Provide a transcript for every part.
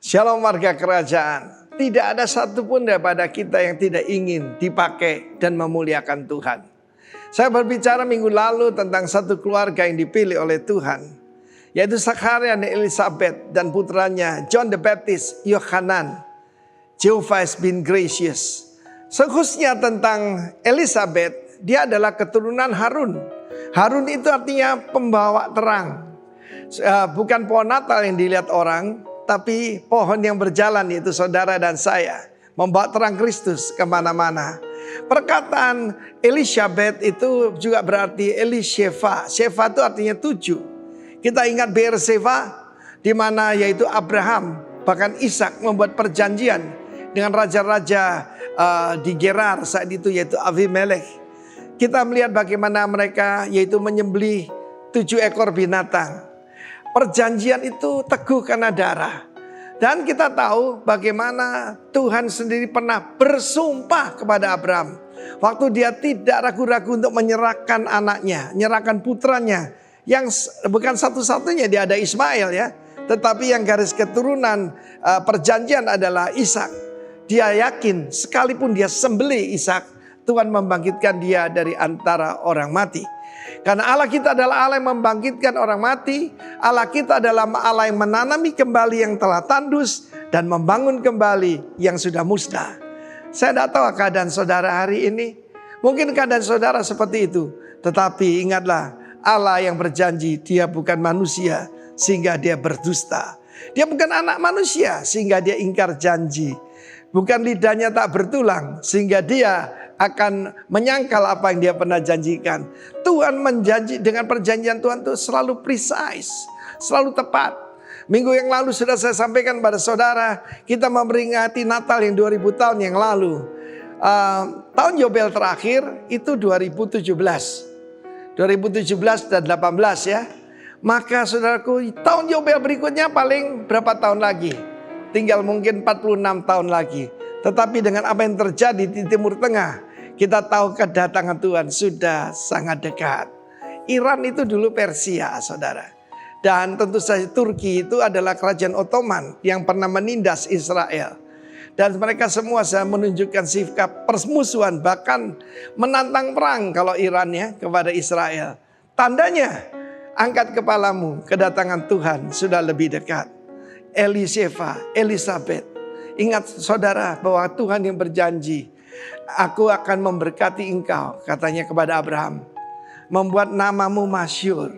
Shalom warga kerajaan. Tidak ada satupun daripada kita yang tidak ingin dipakai dan memuliakan Tuhan. Saya berbicara minggu lalu tentang satu keluarga yang dipilih oleh Tuhan, yaitu Zakaria dan Elizabeth dan putranya John the Baptist, Yohanan. Jehovah has been gracious. Khususnya tentang Elizabeth, dia adalah keturunan Harun. Harun itu artinya pembawa terang. Bukan pohon Natal yang dilihat orang, tapi pohon yang berjalan, yaitu saudara dan saya, membawa terang Kristus kemana-mana. Perkataan Elizabeth itu juga berarti Elisheva. Sheva itu artinya 7. Kita ingat Beerseba, di mana yaitu Abraham, bahkan Ishak membuat perjanjian dengan raja-raja di Gerar saat itu, yaitu Abimelekh. Kita melihat bagaimana mereka yaitu menyembelih 7 ekor binatang. Perjanjian itu teguh karena darah. Dan kita tahu bagaimana Tuhan sendiri pernah bersumpah kepada Abraham. Waktu dia tidak ragu-ragu untuk menyerahkan anaknya, menyerahkan putranya. Yang bukan satu-satunya, dia ada Ismail ya. Tetapi yang garis keturunan perjanjian adalah Ishak. Dia yakin sekalipun dia sembelih Ishak, Tuhan membangkitkan dia dari antara orang mati. Karena Allah kita adalah Allah yang membangkitkan orang mati. Allah kita adalah Allah yang menanami kembali yang telah tandus dan membangun kembali yang sudah musnah. Saya tidak tahu keadaan saudara hari ini. Mungkin keadaan saudara seperti itu. Tetapi ingatlah, Allah yang berjanji, dia bukan manusia sehingga dia berdusta. Dia bukan anak manusia sehingga dia ingkar janji. Bukan lidahnya tak bertulang sehingga dia akan menyangkal apa yang dia pernah janjikan. Tuhan menjanji, dengan perjanjian Tuhan itu selalu precise, selalu tepat. Minggu yang lalu sudah saya sampaikan pada saudara, kita memperingati Natal yang 2000 tahun yang lalu. Tahun Yobel terakhir itu 2017 dan 18 ya. Maka saudaraku, tahun Yobel berikutnya paling berapa tahun lagi? Tinggal mungkin 46 tahun lagi. Tetapi dengan apa yang terjadi di Timur Tengah, kita tahu kedatangan Tuhan sudah sangat dekat. Iran itu dulu Persia, saudara. Dan tentu saja Turki itu adalah kerajaan Ottoman yang pernah menindas Israel. Dan mereka semua menunjukkan sikap permusuhan, bahkan menantang perang kalau Iran ya kepada Israel. Tandanya, angkat kepalamu, kedatangan Tuhan sudah lebih dekat. Elisheva, Elizabeth. Ingat saudara bahwa Tuhan yang berjanji, aku akan memberkati engkau, katanya kepada Abraham. Membuat namamu masyhur.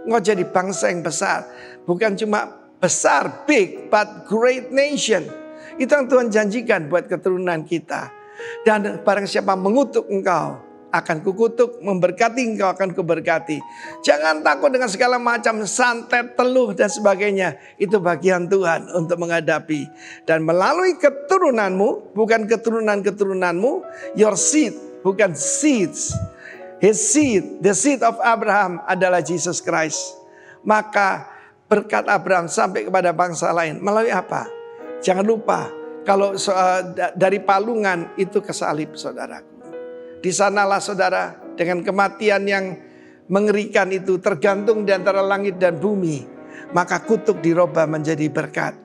Engkau jadi bangsa yang besar. Bukan cuma besar, big, but great nation. Itu yang Tuhan janjikan buat keturunan kita. Dan barang siapa mengutuk engkau, akan kukutuk, memberkati engkau akan kuberkati. Jangan takut dengan segala macam santet, teluh dan sebagainya. Itu bagian Tuhan untuk menghadapi. Dan melalui keturunanmu, bukan keturunan-keturunanmu, your seed, bukan seeds. His seed, the seed of Abraham adalah Jesus Christ. Maka berkat Abraham sampai kepada bangsa lain. Melalui apa? Jangan lupa, kalau dari palungan itu ke salib, saudaraku. Di sanalah saudara, dengan kematian yang mengerikan itu tergantung di antara langit dan bumi, maka kutuk dirubah menjadi berkat.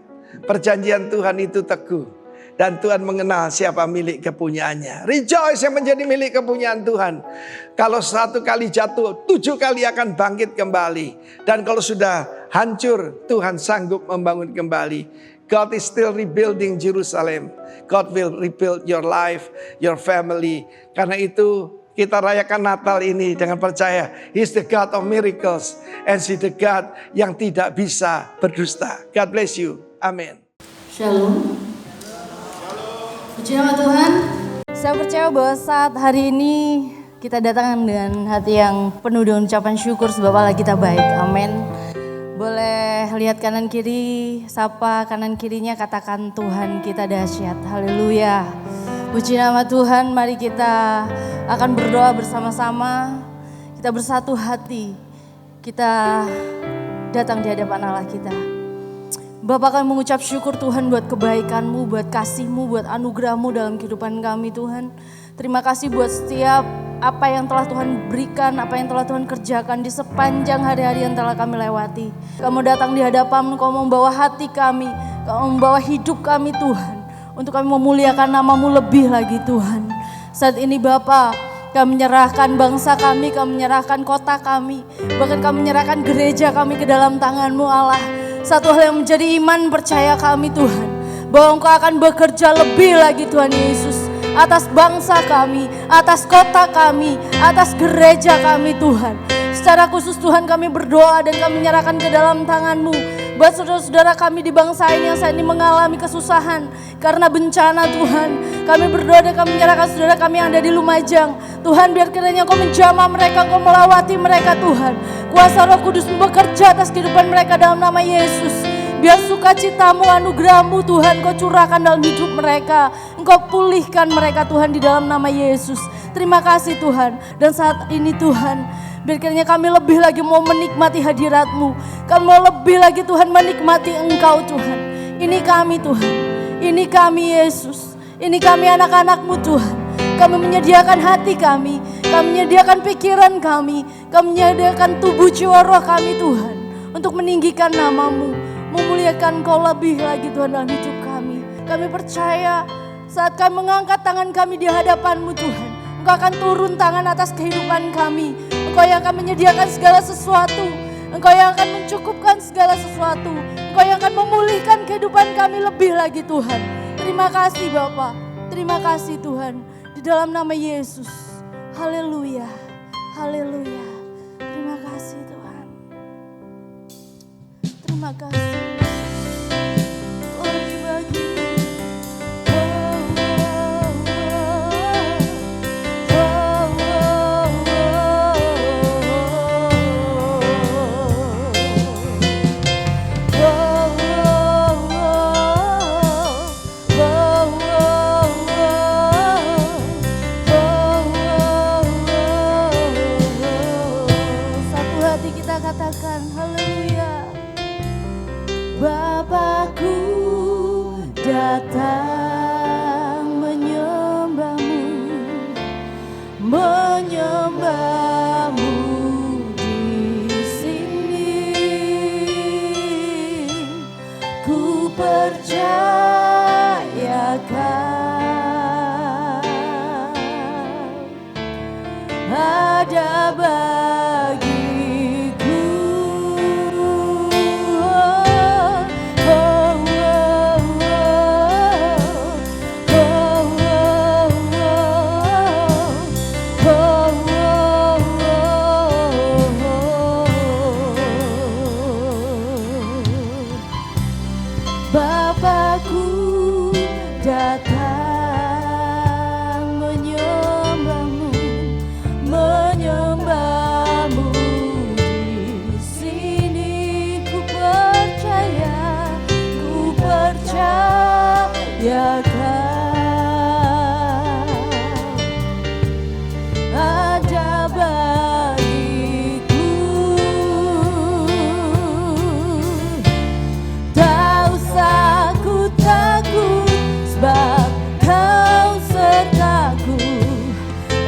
Perjanjian Tuhan itu teguh dan Tuhan mengenal siapa milik kepunyaannya. Rejoice yang menjadi milik kepunyaan Tuhan. Kalau 1 kali jatuh, 7 kali akan bangkit kembali. Dan kalau sudah hancur, Tuhan sanggup membangun kembali. God is still rebuilding Jerusalem. God will rebuild your life, your family. Karena itu kita rayakan Natal ini dengan percaya He's the God of miracles and He's the God yang tidak bisa berdusta. God bless you. Amin. Shalom. Puji nama Tuhan. Saya percaya bahwa saat hari ini kita datang dengan hati yang penuh dengan ucapan syukur sebab Allah kita baik. Amin. Boleh lihat kanan kiri, sapa kanan kirinya, katakan Tuhan kita dahsyat. Haleluya. Puji nama Tuhan, mari kita akan berdoa bersama-sama. Kita bersatu hati, kita datang di hadapan Allah kita. Bapa, kami mengucap syukur Tuhan buat kebaikan-Mu, buat kasih-Mu, buat anugerah-Mu dalam kehidupan kami Tuhan. Terima kasih buat setiap apa yang telah Tuhan berikan, apa yang telah Tuhan kerjakan di sepanjang hari-hari yang telah kami lewati. Kamu datang di hadapan-Mu, Kau membawa hati kami Kau membawa hidup kami Tuhan, untuk kami memuliakan nama-Mu lebih lagi Tuhan. Saat ini Bapa, kami menyerahkan bangsa kami menyerahkan kota kami, bahkan kami menyerahkan gereja kami ke dalam tangan-Mu Allah. Satu hal yang menjadi iman percaya kami Tuhan, bahwa Engkau akan bekerja lebih lagi Tuhan Yesus, atas bangsa kami, atas kota kami, atas gereja kami Tuhan. Secara khusus Tuhan kami berdoa dan kami menyerahkan ke dalam tangan-Mu buat saudara-saudara kami di bangsa ini yang saat ini mengalami kesusahan karena bencana Tuhan. Kami berdoa dan kami menyerahkan saudara kami yang ada di Lumajang. Tuhan, biar kiranya Engkau menjamah mereka, Engkau melawati mereka Tuhan. Kuasa Roh Kudus bekerja atas kehidupan mereka dalam nama Yesus. Biar sukacita-Mu, anugerah-Mu Tuhan Kau curahkan dalam hidup mereka. Engkau pulihkan mereka Tuhan di dalam nama Yesus. Terima kasih Tuhan. Dan saat ini Tuhan, biar kiranya kami lebih lagi mau menikmati hadirat-Mu. Kami mau lebih lagi Tuhan menikmati Engkau Tuhan. Ini kami Tuhan. Ini kami Yesus. Ini kami anak-anak-Mu Tuhan. Kami menyediakan hati kami menyediakan pikiran kami menyediakan tubuh jiwa roh kami Tuhan. Untuk meninggikan nama-Mu, memuliakan Engkau lebih lagi Tuhan dalam hidup kami. Kami percaya saat kami mengangkat tangan kami di hadapan-Mu Tuhan, Engkau akan turun tangan atas kehidupan kami. Engkau yang akan menyediakan segala sesuatu. Engkau yang akan mencukupkan segala sesuatu. Engkau yang akan memulihkan kehidupan kami lebih lagi Tuhan. Terima kasih Bapa. Terima kasih Tuhan. Di dalam nama Yesus. Haleluya. Haleluya. Terima kasih Tuhan. Terima kasih. Glory bagi-Mu. Katakan haleluya. Bapakku datang menyembah-Mu, menyembah-Mu di sini. Ku percayakan ada bagi Bapakku datang menyembah-Mu, menyembah-Mu di sini. Ku percayakan ada bagiku. Tak usah ku takut sebab Kau sertaku.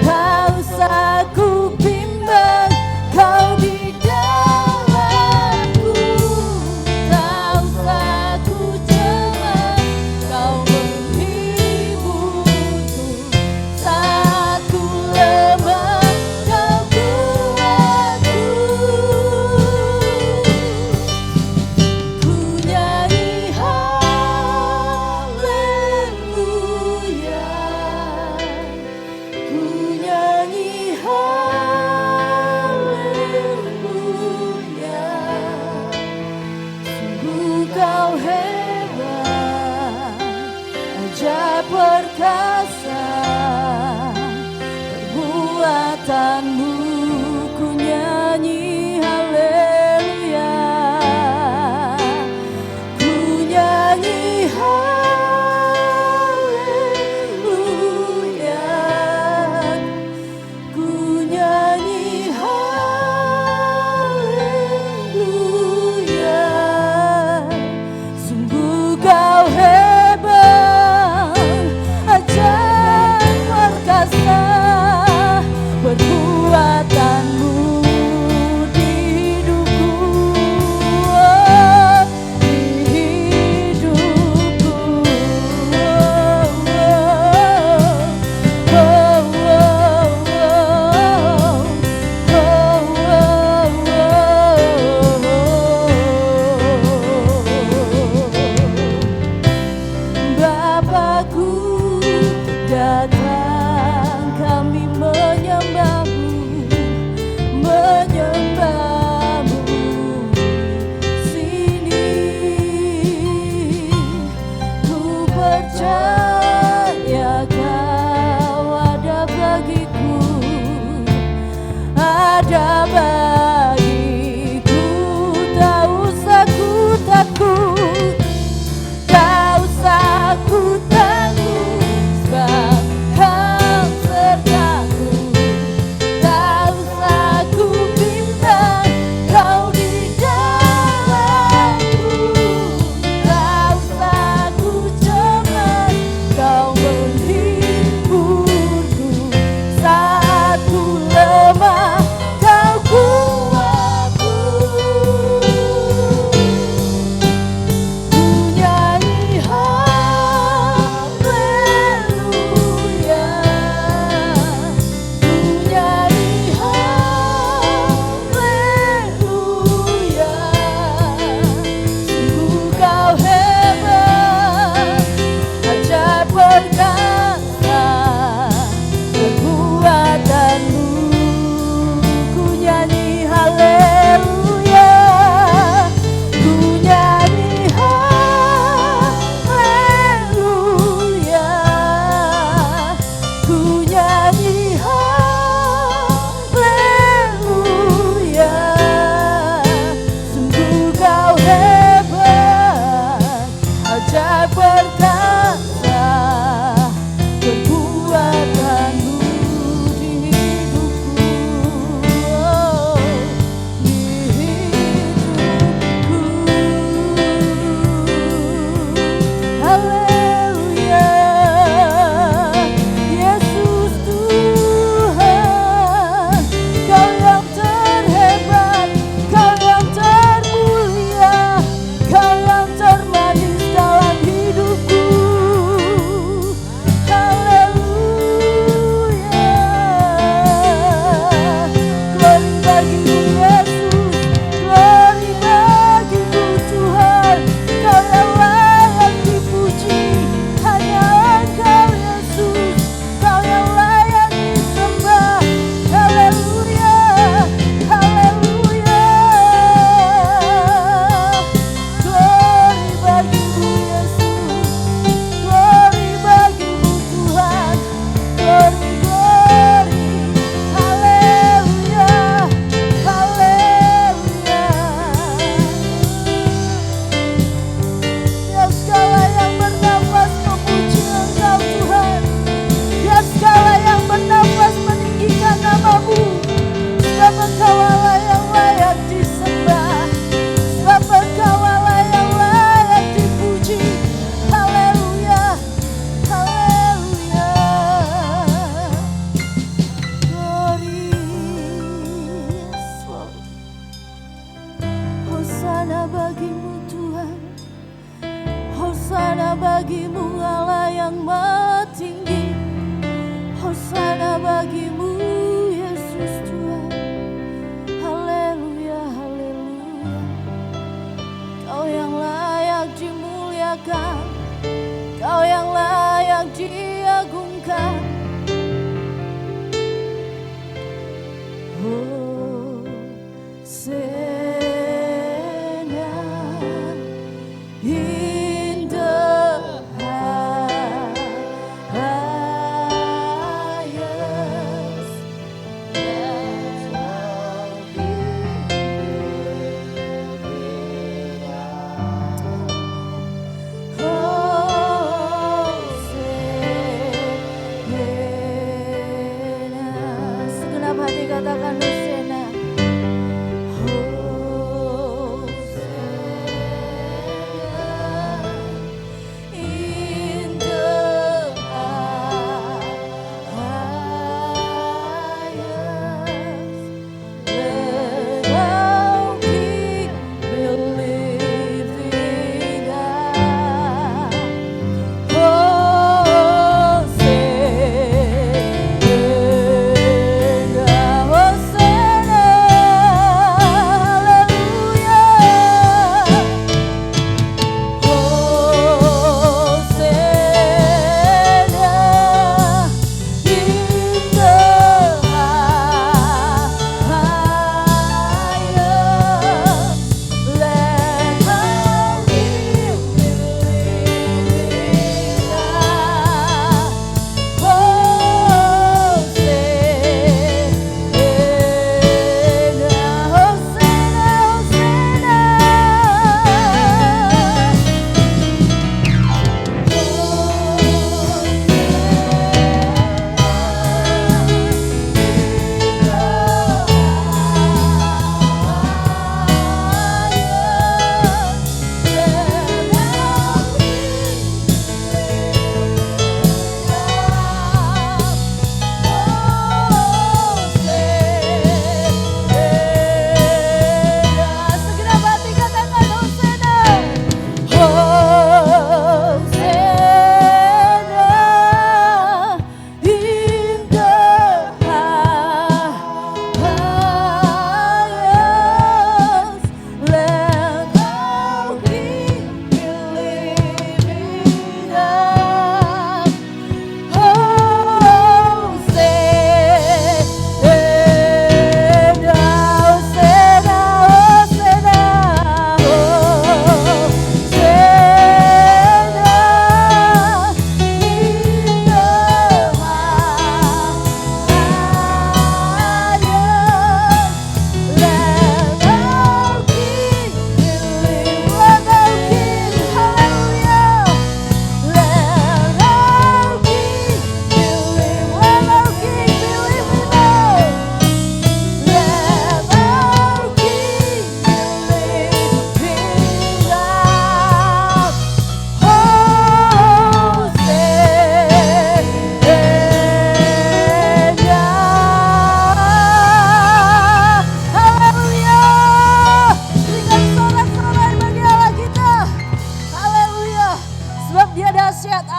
Tak usah ku bimbang, Kau di dalamku. Tak usah ku cemas, Kau menghiburku. Saat ku lemah, Kau kuatku. Ku nyanyi haleluya. Ku nyanyi haleluya. Sungguh Kau hebat, ajaib perkasa. Perbuatan-Mu ku nyanyi haleluya. Ku nyanyi haleluya. Ku nyanyi haleluya. Sungguh Kau hebat, ajaib perkasa perbuatanmu di hidupku, oh, di hidupku. Haleluya, Yesus Tuhan, Kau yang terhebat, Kau yang termulia, Kau yang termanis dalam hidupku.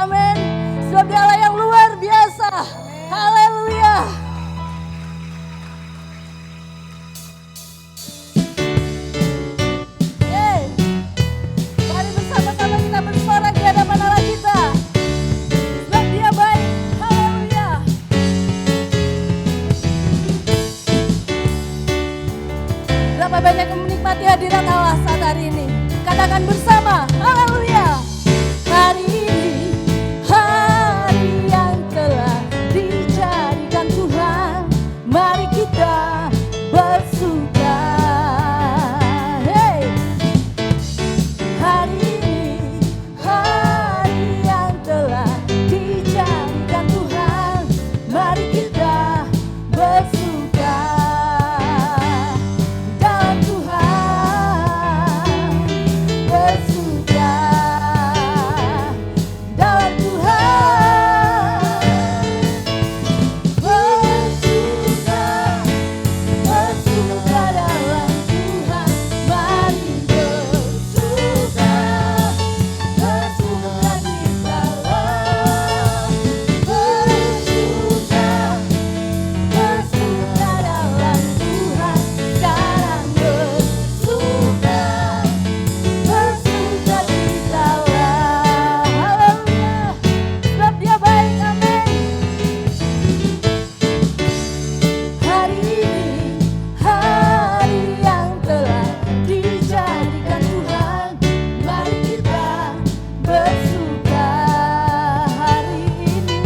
amin. Sebab Dia Allah yang luar biasa. Haleluya. Mari bersama-sama kita bersorak di hadapan Allah kita. Sebab Dia baik. Haleluya. Berapa banyak yang menikmati hadirat Allah saat hari ini? Katakan bersama, haleluya. Hari ini, hari yang telah dijadikan Tuhan, mari kita bersuka. Hey. Hari ini, hari yang telah dijadikan Tuhan, mari kita bersuka. Dalam Tuhan bersuka. Dalam Tuhan bersuka. Bersuka dalam Tuhan, mari bersuka. Bersuka di dalam. Bersuka. Bersuka dalam Tuhan, sekarang bersuka. Bersuka di dalam. Haleluya. Sebab Dia baik, amin. Hari ini, hari yang telah dijadikan Tuhan, mari kita bersuka. Hari ini,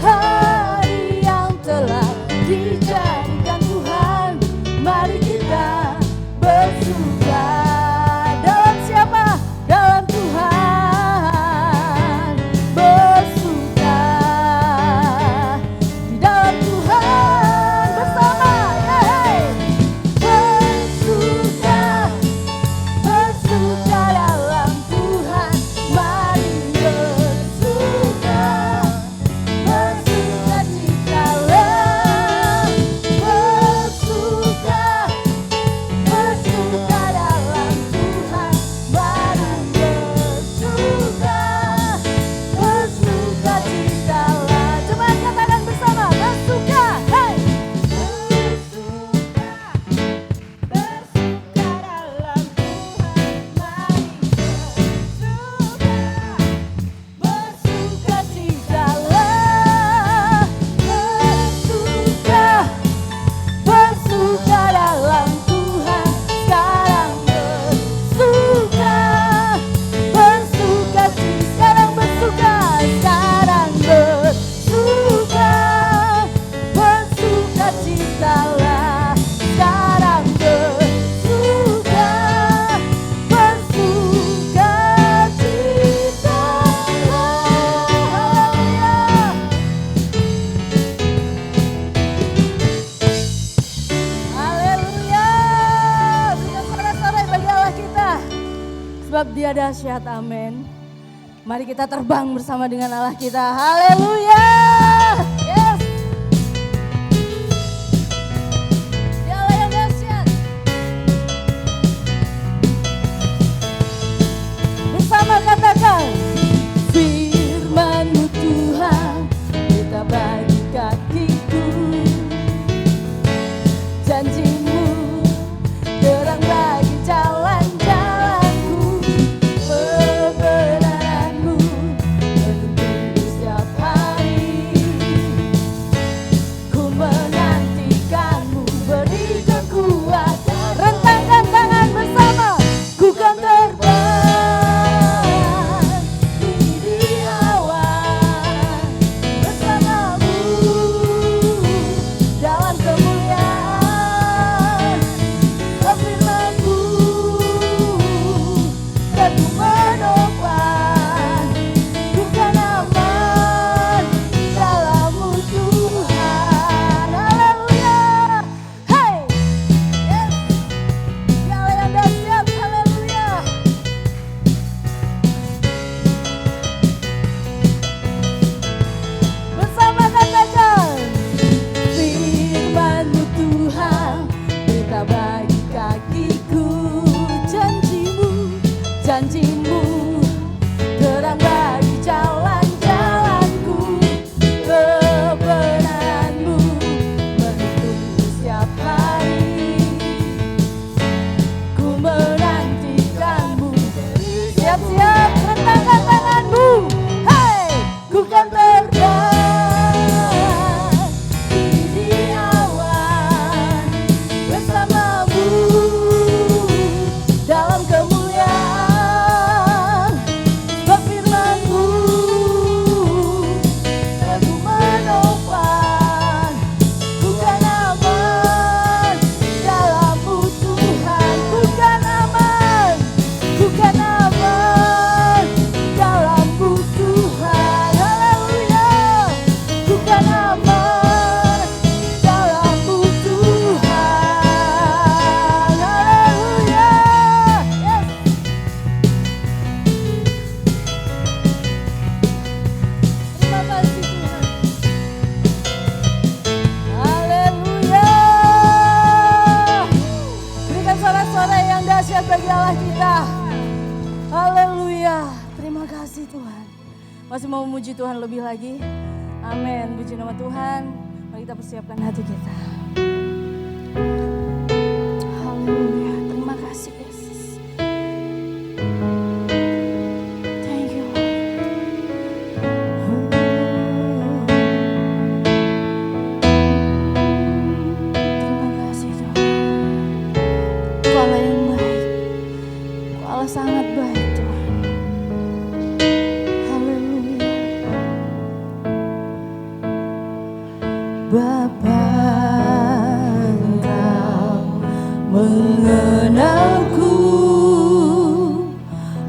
hari yang telah dijadikan Tuhan, mari kita bersuka. Dalam siapa? Dalam Tuhan bersuka. Di dalam Tuhan bersama, yeay. Bersuka. Bersuka dalam Tuhan, mari bersuka. Bersuka di dalam. Bersuka. Bersuka dalam Tuhan, mari bersuka. Bersuka di dalam. Coba katakan bersama, bersuka. Hey. Bersuka. Bersuka dalam Tuhan, mari bersuka. Bersuka di dalam. Bersuka. Bersuka dalam Tuhan, sekarang bersuka. Bersuka sekarang bersuka. Sekarang bersuka. Bersuka citalah. Sekarang bersuka. Bersuka citalah. Haleluya. Haleluya. Berikan sorak-sorai bagi Allah kita. Sebab Dia dahsyat, amin. Mari kita terbang bersama dengan Allah kita. Haleluya. Yes. Dia Allah yang dahsyat. Bersama katakan, firman-Mu Tuhan, kita bagi kakiku. Janji-Mu terang bagi jalan-jalanku. Kebenaran-Mu menuntun setiap hari. Terima kasih Tuhan. Masih mau memuji Tuhan lebih lagi? Amin. Puji nama Tuhan. Mari kita persiapkan hati kita. Haleluya. Terima kasih Yesus. Thank you Lord. Terima kasih Tuhan. Engkau Allah yang baik. Engkau Allah sangat baik Tuhan. Haleluya. Bapa, Engkau mengenalku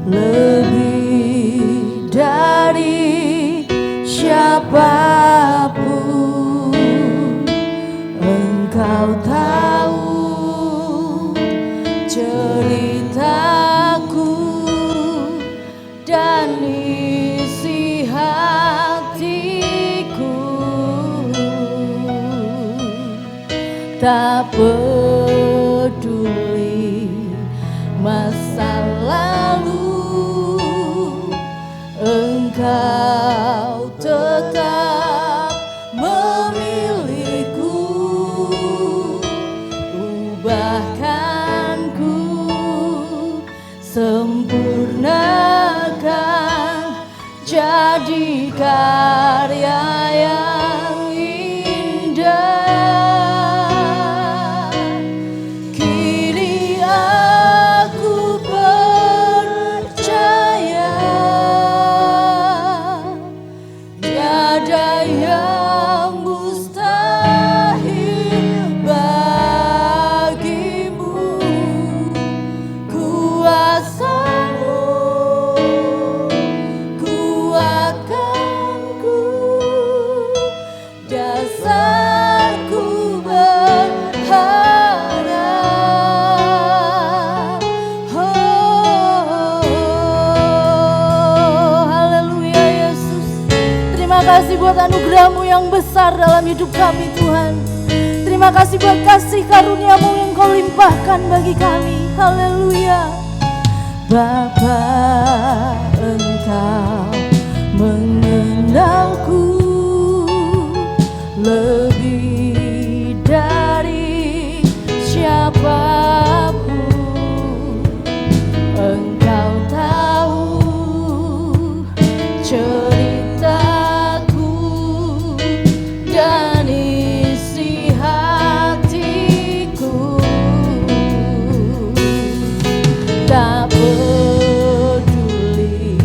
lebih dari siapapun. Engkau tahu ceritaku dan isi hatiku. Tak peduli masa lalu, Engkau tetap memilihku. Ubahkanku, sempurnakan, jadi karya yang indah. Kini aku percaya tiada yang mustahil bagimu. Kuasamu kuatkanku, dasarku berharap. Haleluya Yesus. Terima kasih buat anugerah-Mu yang besar dalam hidup kami Tuhan. Terima kasih buat kasih karunia-Mu yang Kau limpahkan bagi kami. Haleluya. Bapa, Engkau mengenalku lebih dari siapapun. Engkau tahu ceritaku dan isi hatiku. Tak peduli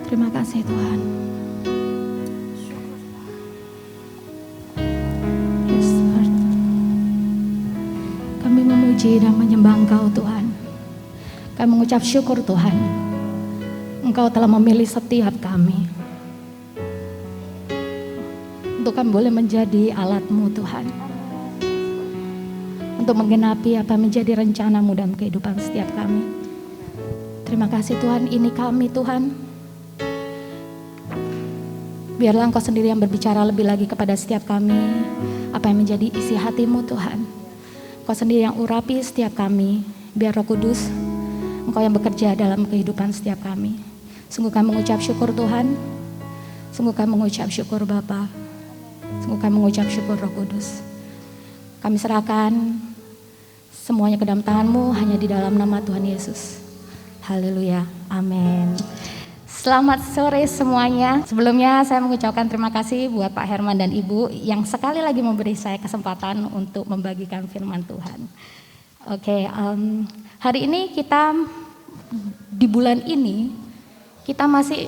Terima kasih Tuhan. Yes, Lord. Kami memuji dan menyembah Engkau Tuhan. Kami mengucap syukur Tuhan. Engkau telah memilih setiap kami. Untuk kami boleh menjadi alat-Mu Tuhan. Untuk menggenapi apa yang menjadi rencana-Mu dalam kehidupan setiap kami. Terima kasih Tuhan, ini kami Tuhan. Biarlah Engkau sendiri yang berbicara lebih lagi kepada setiap kami. Apa yang menjadi isi hati-Mu Tuhan. Engkau sendiri yang urapi setiap kami. Biar Roh Kudus, Engkau yang bekerja dalam kehidupan setiap kami. Sungguh kami mengucap syukur Tuhan. Sungguh kami mengucap syukur Bapa. Sungguh kami mengucap syukur Roh Kudus. Kami serahkan semuanya ke dalam tangan-Mu hanya di dalam nama Tuhan Yesus. Haleluya. Amin. Selamat sore semuanya. Sebelumnya saya mengucapkan terima kasih buat Pak Herman dan Ibu yang sekali lagi memberi saya kesempatan untuk membagikan firman Tuhan. Oke, hari ini kita di bulan ini kita masih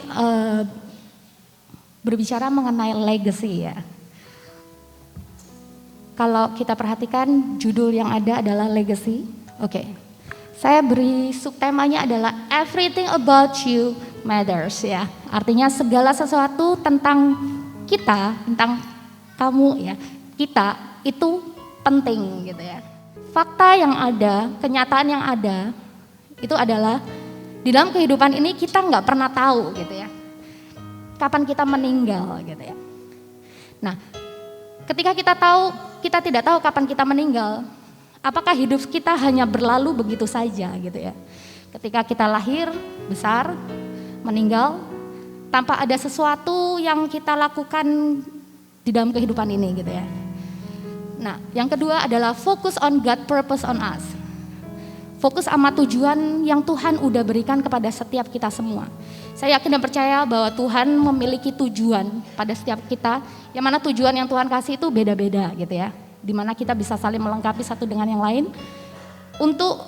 berbicara mengenai legacy ya. Kalau kita perhatikan judul yang ada adalah legacy. Oke. Saya beri subtemanya adalah Everything About You Matters ya. Artinya segala sesuatu tentang kita, tentang kamu ya. Kita itu penting gitu ya. Fakta yang ada, kenyataan yang ada itu adalah di dalam kehidupan ini kita nggak pernah tahu gitu ya. Kapan kita meninggal gitu ya. Nah, ketika kita tidak tahu kapan kita meninggal. Apakah hidup kita hanya berlalu begitu saja gitu ya. Ketika kita lahir, besar, meninggal, tanpa ada sesuatu yang kita lakukan di dalam kehidupan ini gitu ya. Nah, yang kedua adalah focus on God purpose on us. Fokus sama tujuan yang Tuhan udah berikan kepada setiap kita semua. Saya yakin dan percaya bahwa Tuhan memiliki tujuan pada setiap kita, yang mana tujuan yang Tuhan kasih itu beda-beda gitu ya. Di mana kita bisa saling melengkapi satu dengan yang lain untuk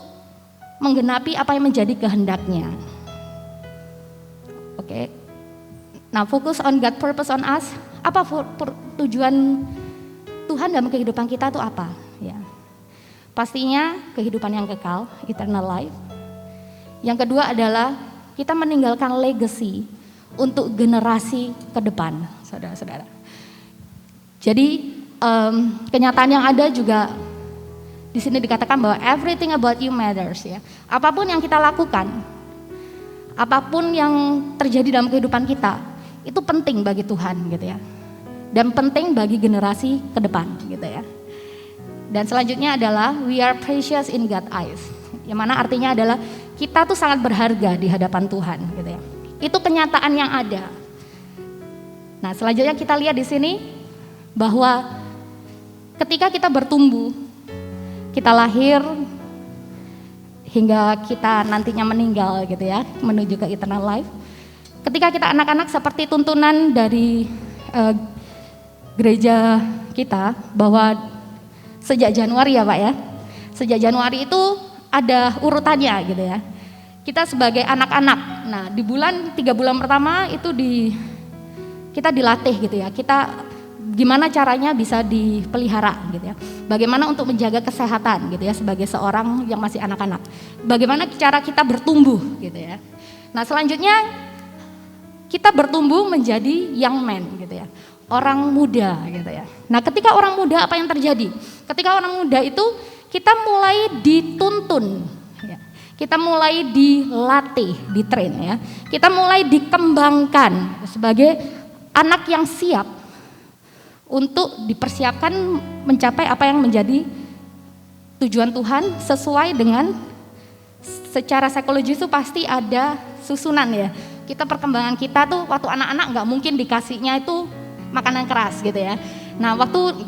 menggenapi apa yang menjadi kehendaknya. Oke. Nah, fokus on God purpose on us. Apa tujuan Tuhan dalam kehidupan kita itu apa? Ya. Pastinya kehidupan yang kekal, eternal life. Yang kedua adalah kita meninggalkan legacy untuk generasi ke depan, saudara-saudara. Jadi kenyataan yang ada juga di sini dikatakan bahwa everything about you matters ya. Apapun yang kita lakukan, apapun yang terjadi dalam kehidupan kita, itu penting bagi Tuhan gitu ya. Dan penting bagi generasi ke depan gitu ya. Dan selanjutnya adalah we are precious in God's eyes. Yang mana artinya adalah kita tuh sangat berharga di hadapan Tuhan gitu ya. Itu kenyataan yang ada. Nah, selanjutnya kita lihat di sini bahwa ketika kita bertumbuh, kita lahir hingga kita nantinya meninggal gitu ya, menuju ke eternal life. Ketika kita anak-anak seperti tuntunan dari gereja kita bahwa sejak Januari ya Pak ya, sejak Januari itu ada urutannya gitu ya. Kita sebagai anak-anak, nah di 3 bulan pertama itu kita dilatih gitu ya, kita gimana caranya bisa dipelihara gitu ya. Bagaimana untuk menjaga kesehatan gitu ya sebagai seorang yang masih anak-anak. Bagaimana cara kita bertumbuh gitu ya. Nah, selanjutnya kita bertumbuh menjadi young man gitu ya. Orang muda gitu ya. Nah, ketika orang muda apa yang terjadi? Ketika orang muda itu kita mulai dituntun ya. Kita mulai dilatih, ditrain ya. Kita mulai dikembangkan sebagai anak yang siap untuk dipersiapkan mencapai apa yang menjadi tujuan Tuhan sesuai dengan secara psikologis itu pasti ada susunan ya. Kita perkembangan kita tuh waktu anak-anak nggak mungkin dikasihnya itu makanan keras gitu ya. Nah, waktu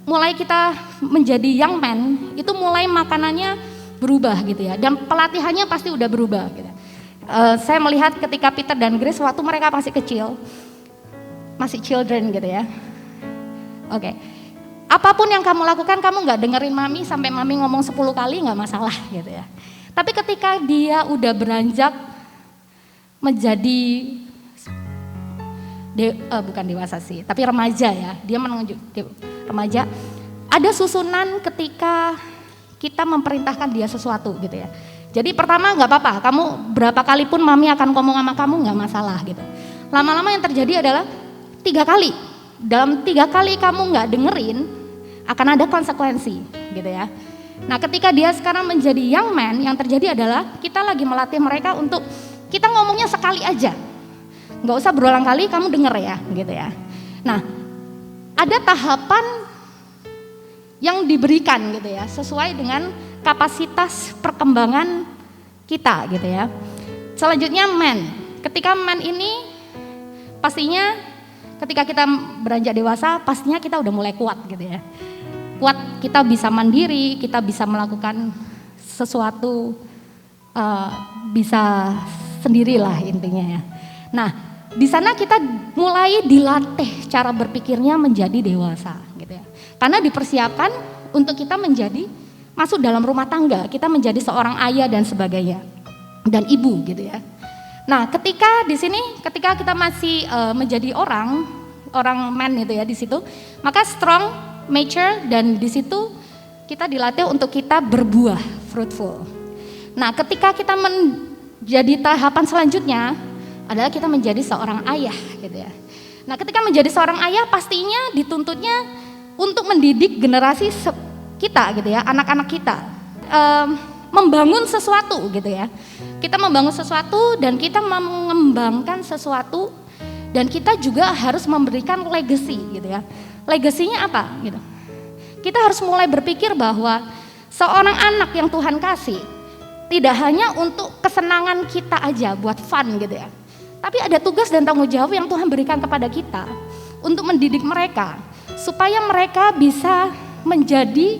mulai kita menjadi young man itu mulai makanannya berubah gitu ya. Dan pelatihannya pasti udah berubah gitu. Saya melihat ketika Peter dan Grace waktu mereka masih kecil, masih children gitu ya. Oke, apapun yang kamu lakukan, kamu nggak dengerin mami sampai mami ngomong 10 kali nggak masalah gitu ya. Tapi ketika dia udah beranjak menjadi bukan dewasa sih, tapi remaja ya. Dia menuju remaja. Ada susunan ketika kita memerintahkan dia sesuatu gitu ya. Jadi pertama nggak apa-apa, kamu berapa kali pun mami akan ngomong sama kamu nggak masalah gitu. Lama-lama yang terjadi adalah 3 kali. Dalam 3 kali kamu nggak dengerin, akan ada konsekuensi gitu ya. Nah ketika dia sekarang menjadi young man, yang terjadi adalah kita lagi melatih mereka untuk kita ngomongnya sekali aja. Nggak usah berulang kali, kamu denger ya gitu ya. Nah ada tahapan yang diberikan gitu ya, sesuai dengan kapasitas perkembangan kita gitu ya. Selanjutnya man, ketika man ini pastinya ketika kita beranjak dewasa pastinya kita udah mulai kuat gitu ya. Kuat, kita bisa mandiri, kita bisa melakukan sesuatu, bisa sendirilah intinya ya. Nah di sana kita mulai dilatih cara berpikirnya menjadi dewasa gitu ya. Karena dipersiapkan untuk kita menjadi masuk dalam rumah tangga, kita menjadi seorang ayah dan sebagainya, dan ibu gitu ya. Nah ketika di sini, ketika kita masih menjadi orang man itu ya di situ, maka strong, mature, dan di situ kita dilatih untuk kita berbuah, fruitful. Nah ketika kita menjadi tahapan selanjutnya adalah kita menjadi seorang ayah gitu ya. Nah ketika menjadi seorang ayah pastinya dituntutnya untuk mendidik generasi kita gitu ya, anak-anak kita, membangun sesuatu gitu ya. Kita membangun sesuatu dan kita mengembangkan sesuatu, dan kita juga harus memberikan legacy gitu ya. Legasinya apa gitu? Kita harus mulai berpikir bahwa seorang anak yang Tuhan kasih tidak hanya untuk kesenangan kita aja buat fun gitu ya. Tapi ada tugas dan tanggung jawab yang Tuhan berikan kepada kita untuk mendidik mereka supaya mereka bisa menjadi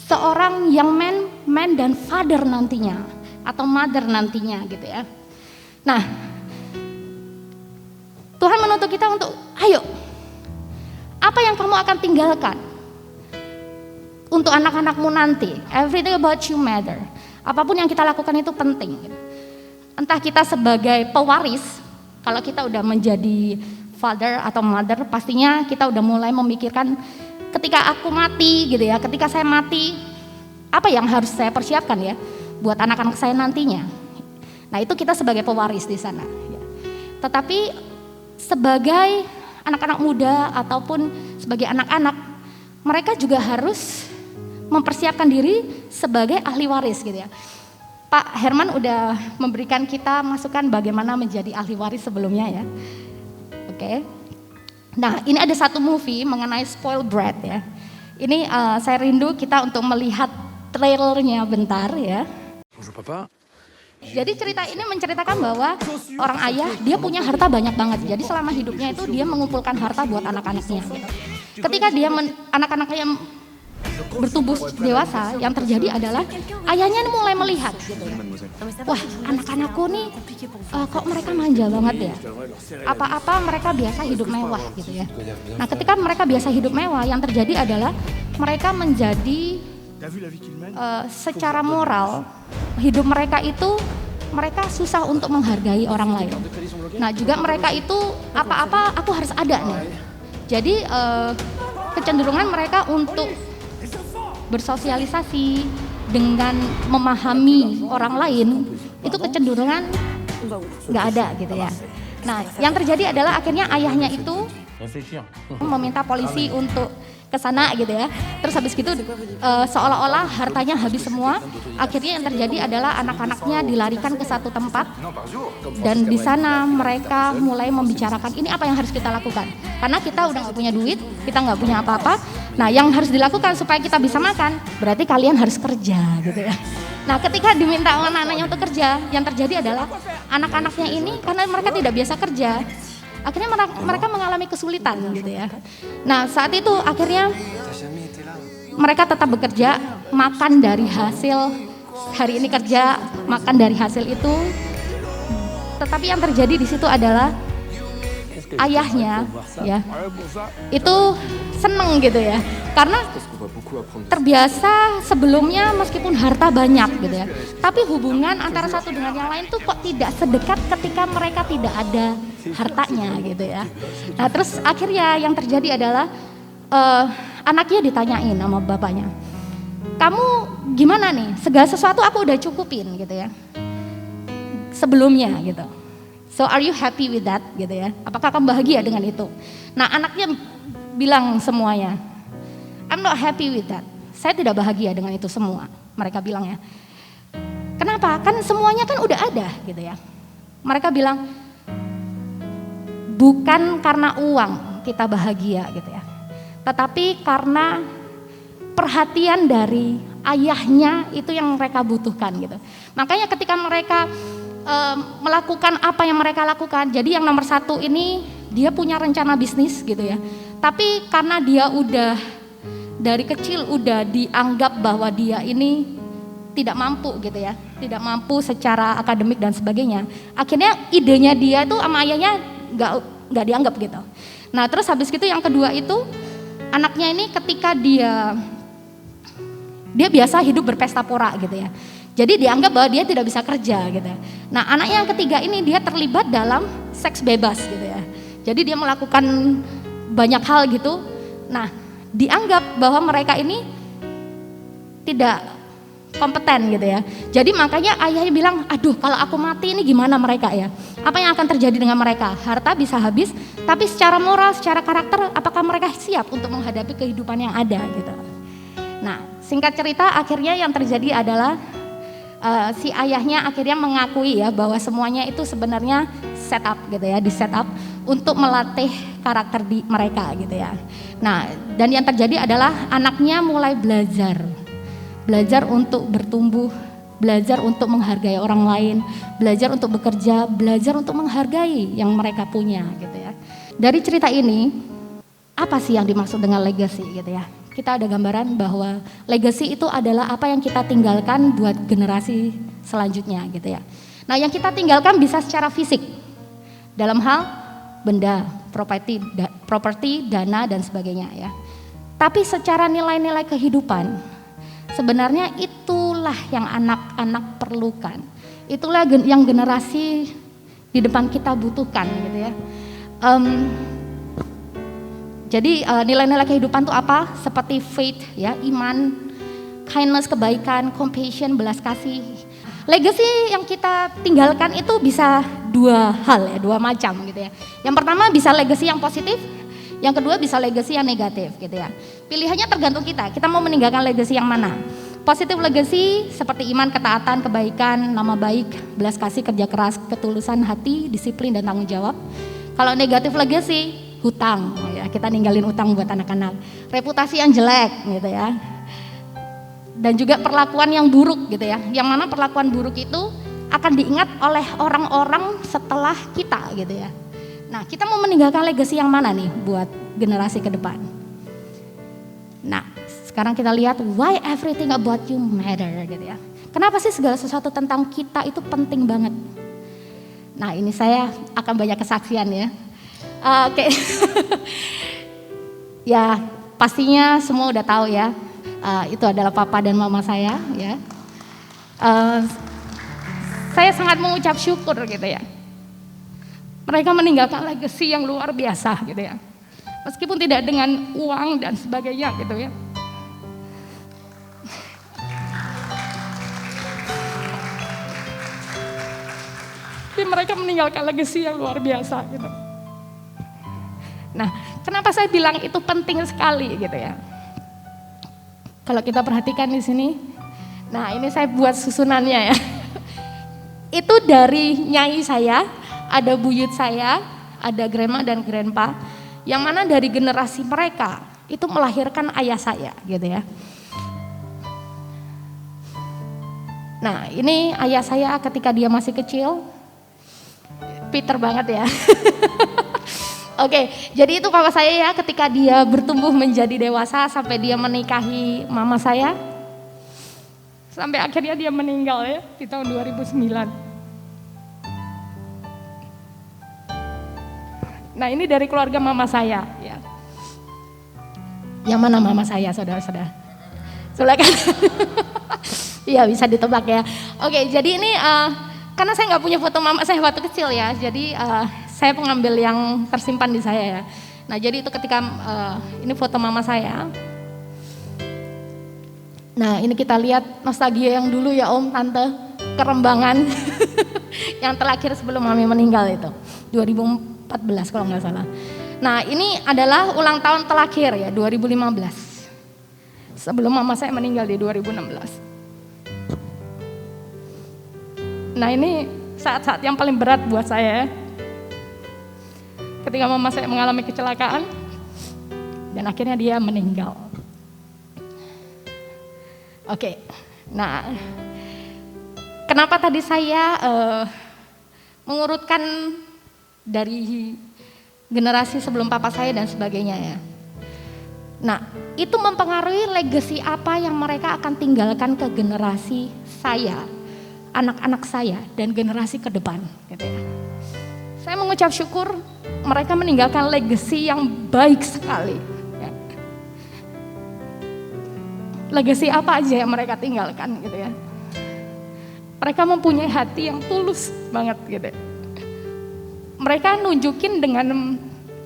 seorang young man dan father nantinya atau mother nantinya gitu ya. Nah, Tuhan menuntut kita untuk ayo, apa yang kamu akan tinggalkan untuk anak-anakmu nanti? Everything about you matter. Apapun yang kita lakukan itu penting. Entah kita sebagai pewaris, kalau kita udah menjadi father atau mother, pastinya kita udah mulai memikirkan ketika aku mati gitu ya, ketika saya mati, apa yang harus saya persiapkan ya buat anak-anak saya nantinya. Nah itu kita sebagai pewaris di sana. Tetapi sebagai anak-anak muda ataupun sebagai anak-anak, mereka juga harus mempersiapkan diri sebagai ahli waris gitu ya. Pak Herman udah memberikan kita masukan bagaimana menjadi ahli waris sebelumnya ya. Oke. Nah ini ada satu movie mengenai spoiled brat ya. Ini saya rindu kita untuk melihat trailernya bentar ya. Bonjour papa. Jadi cerita ini menceritakan bahwa orang ayah dia punya harta banyak banget. Jadi selama hidupnya itu dia mengumpulkan harta buat anak-anaknya. Ketika dia anak-anaknya bertumbuh dewasa, yang terjadi adalah ayahnya mulai melihat gitu ya. Wah anak-anakku nih kok mereka manja banget ya. Apa-apa mereka biasa hidup mewah gitu ya. Nah ketika mereka biasa hidup mewah, yang terjadi adalah mereka menjadi secara moral hidup mereka itu mereka susah untuk menghargai orang lain. Nah juga mereka itu apa-apa aku harus ada nih. Jadi kecenderungan mereka untuk bersosialisasi dengan memahami orang lain itu kecenderungan nggak ada gitu ya. Nah yang terjadi adalah akhirnya ayahnya itu meminta polisi untuk ke sana gitu ya. Terus habis gitu seolah-olah hartanya habis semua. Akhirnya yang terjadi adalah anak-anaknya dilarikan ke satu tempat dan di sana mereka mulai membicarakan ini apa yang harus kita lakukan. Karena kita udah nggak punya duit, kita nggak punya apa-apa. Nah yang harus dilakukan supaya kita bisa makan, berarti kalian harus kerja gitu ya. Nah ketika diminta anak-anaknya untuk kerja, yang terjadi adalah anak-anaknya ini karena mereka tidak biasa kerja, akhirnya mereka mengalami kesulitan gitu ya. Nah saat itu akhirnya mereka tetap bekerja, makan dari hasil hari ini kerja, makan dari hasil itu. Tetapi yang terjadi di situ adalah ayahnya ya itu seneng gitu ya, karena terbiasa sebelumnya meskipun harta banyak gitu ya, tapi hubungan antara satu dengan yang lain tuh kok tidak sedekat ketika mereka tidak ada hartanya gitu ya. Nah terus akhirnya yang terjadi adalah anaknya ditanyain sama bapaknya, kamu gimana nih, segala sesuatu aku udah cukupin gitu ya sebelumnya gitu. So are you happy with that gitu ya? Apakah kamu bahagia dengan itu? Nah anaknya bilang semuanya, I'm not happy with that. Saya tidak bahagia dengan itu semua. Mereka bilang ya. Kenapa? Kan semuanya kan udah ada gitu ya. Mereka bilang, bukan karena uang kita bahagia gitu ya. Tetapi karena perhatian dari ayahnya itu yang mereka butuhkan gitu. Makanya ketika mereka melakukan apa yang mereka lakukan. Jadi yang nomor satu ini dia punya rencana bisnis gitu ya. Tapi karena dia udah dari kecil udah dianggap bahwa dia ini tidak mampu gitu ya. Tidak mampu secara akademik dan sebagainya. Akhirnya idenya dia tuh sama ayahnya nggak dianggap gitu. Nah terus habis itu yang kedua itu anaknya ini ketika dia biasa hidup berpesta pora gitu ya. Jadi dianggap bahwa dia tidak bisa kerja gitu ya. Nah anaknya yang ketiga ini dia terlibat dalam seks bebas gitu ya. Jadi dia melakukan banyak hal gitu. Nah dianggap bahwa mereka ini tidak kompeten gitu ya. Jadi makanya ayahnya bilang, aduh kalau aku mati ini gimana mereka ya. Apa yang akan terjadi dengan mereka? Harta bisa habis, tapi secara moral, secara karakter apakah mereka siap untuk menghadapi kehidupan yang ada gitu. Nah singkat cerita akhirnya yang terjadi adalah si ayahnya akhirnya mengakui ya bahwa semuanya itu sebenarnya setup gitu ya, di setup untuk melatih karakter di mereka gitu ya. Nah dan yang terjadi adalah anaknya mulai belajar untuk bertumbuh, belajar untuk menghargai orang lain, belajar untuk bekerja, belajar untuk menghargai yang mereka punya gitu ya. Dari cerita ini apa sih yang dimaksud dengan legacy gitu ya? Kita ada gambaran bahwa legacy itu adalah apa yang kita tinggalkan buat generasi selanjutnya gitu ya. Nah yang kita tinggalkan bisa secara fisik dalam hal benda, properti, dana dan sebagainya ya. Tapi secara nilai-nilai kehidupan sebenarnya itulah yang anak-anak perlukan. Itulah yang generasi di depan kita butuhkan gitu ya. Jadi nilai-nilai kehidupan itu apa? Seperti faith, ya, iman, kindness, kebaikan, compassion, belas kasih. Legacy yang kita tinggalkan itu bisa dua hal ya, dua macam gitu ya. Yang pertama bisa legacy yang positif, yang kedua bisa legacy yang negatif gitu ya. Pilihannya tergantung kita mau meninggalkan legacy yang mana. Positive legacy seperti iman, ketaatan, kebaikan, nama baik, belas kasih, kerja keras, ketulusan hati, disiplin dan tanggung jawab. Kalau negatif legacy hutang, ya, kita ninggalin utang buat anak-anak, reputasi yang jelek gitu ya, dan juga perlakuan yang buruk gitu ya, yang mana perlakuan buruk itu akan diingat oleh orang-orang setelah kita gitu ya. Nah kita mau meninggalkan legacy yang mana nih buat generasi ke depan? Nah sekarang kita lihat why everything about you matter gitu ya. Kenapa sih segala sesuatu tentang kita itu penting banget? Nah ini saya akan banyak kesaksian ya. Oke. Ya pastinya semua udah tahu ya, itu adalah papa dan mama saya ya. Saya sangat mengucap syukur gitu ya. Mereka meninggalkan legacy yang luar biasa gitu ya. Meskipun tidak dengan uang dan sebagainya gitu ya. Tapi mereka meninggalkan legacy yang luar biasa gitu. Nah, kenapa saya bilang itu penting sekali gitu ya? Kalau kita perhatikan di sini, nah ini saya buat susunannya ya. Itu dari nyai saya, ada buyut saya, ada grandma dan grandpa, yang mana dari generasi mereka itu melahirkan ayah saya gitu ya. Nah, ini ayah saya ketika dia masih kecil, pinter banget ya. Oke, jadi itu papa saya ya ketika dia bertumbuh menjadi dewasa sampai dia menikahi mama saya. Sampai akhirnya dia meninggal ya di tahun 2009. Nah ini dari keluarga mama saya. Ya. Yang mana mama saya, saudara-saudara? Silakan. Iya bisa ditebak ya. Oke, jadi ini karena saya nggak punya foto mama saya waktu kecil ya, jadi saya pengambil yang tersimpan di saya ya. Nah jadi itu ketika ini foto mama saya. Nah ini kita lihat nostalgia yang dulu ya Om, Tante, Kerembangan yang terakhir sebelum mami meninggal itu 2014 kalau nggak salah. Nah ini adalah ulang tahun terakhir ya 2015 sebelum mama saya meninggal di 2016. Nah ini saat-saat yang paling berat buat saya ketika mama saya mengalami kecelakaan dan akhirnya dia meninggal. Oke, nah kenapa tadi saya mengurutkan dari generasi sebelum papa saya dan sebagainya ya. Nah itu mempengaruhi legacy apa yang mereka akan tinggalkan ke generasi saya, anak-anak saya dan generasi ke depan gitu ya. Saya mengucap syukur mereka meninggalkan legacy yang baik sekali ya. Legacy apa aja yang mereka tinggalkan gitu ya. Mereka mempunyai hati yang tulus banget gitu. Mereka nunjukin dengan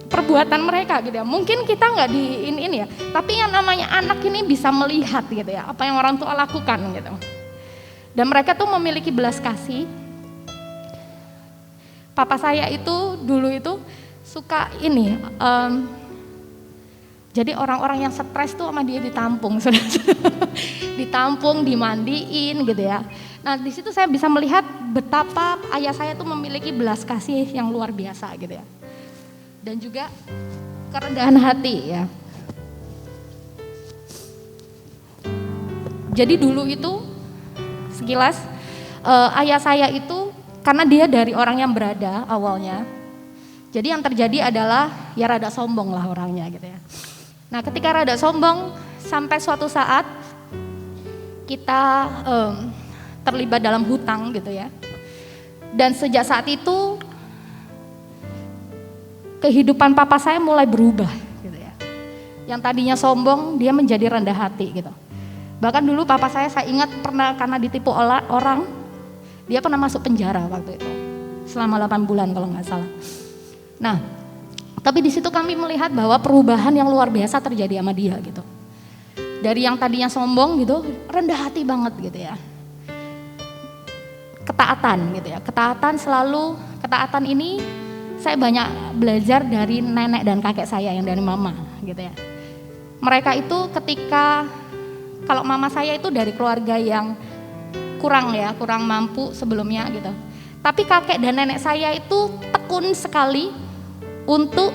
perbuatan mereka gitu ya. Mungkin kita nggak di ini ya, tapi yang namanya anak ini bisa melihat gitu ya apa yang orang tua lakukan gitu. Dan mereka tuh memiliki belas kasih. Papa saya itu dulu itu suka ini, jadi orang-orang yang stres tuh sama dia ditampung, ditampung, dimandiin gitu ya. Nah di situ saya bisa melihat betapa ayah saya tuh memiliki belas kasih yang luar biasa gitu ya. Dan juga kerendahan hati ya. Jadi dulu itu sekilas ayah saya itu karena dia dari orang yang berada awalnya, jadi yang terjadi adalah ya rada sombong lah orangnya gitu ya. Nah ketika rada sombong sampai suatu saat kita terlibat dalam hutang gitu ya. Dan sejak saat itu kehidupan papa saya mulai berubah gitu ya. Yang tadinya sombong dia menjadi rendah hati gitu. Bahkan dulu papa saya ingat pernah karena ditipu orang, dia pernah masuk penjara waktu itu selama 8 bulan kalau nggak salah. Nah, tapi di situ kami melihat bahwa perubahan yang luar biasa terjadi sama dia gitu. Dari yang tadinya sombong gitu, rendah hati banget gitu ya. Ketaatan gitu ya. Ketaatan ini saya banyak belajar dari nenek dan kakek saya yang dari mama gitu ya. Mereka itu ketika kalau mama saya itu dari keluarga yang kurang mampu sebelumnya gitu. Tapi kakek dan nenek saya itu tekun sekali untuk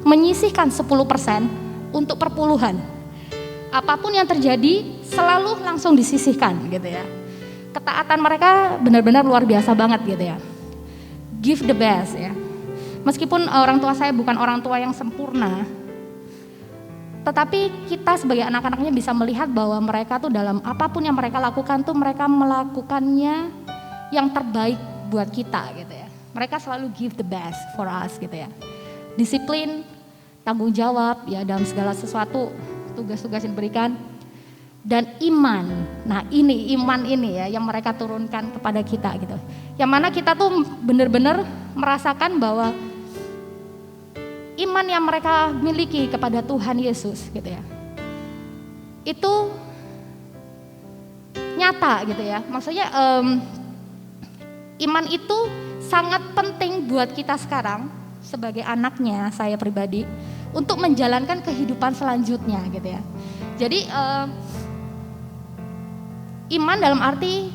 menyisihkan 10% untuk perpuluhan. Apapun yang terjadi selalu langsung disisihkan gitu ya. Ketaatan mereka benar-benar luar biasa banget gitu ya. Give the best ya. Meskipun orang tua saya bukan orang tua yang sempurna, tetapi kita sebagai anak-anaknya bisa melihat bahwa mereka tuh dalam apapun yang mereka lakukan tuh mereka melakukannya yang terbaik buat kita gitu ya. Mereka selalu give the best for us gitu ya. Disiplin, tanggung jawab ya dalam segala sesuatu, tugas-tugas yang diberikan. Dan iman, nah ini iman ini ya yang mereka turunkan kepada kita gitu. Yang mana kita tuh benar-benar merasakan bahwa iman yang mereka miliki kepada Tuhan Yesus gitu ya. Itu nyata gitu ya. Maksudnya iman itu sangat penting buat kita sekarang sebagai anaknya saya pribadi untuk menjalankan kehidupan selanjutnya gitu ya. Jadi iman dalam arti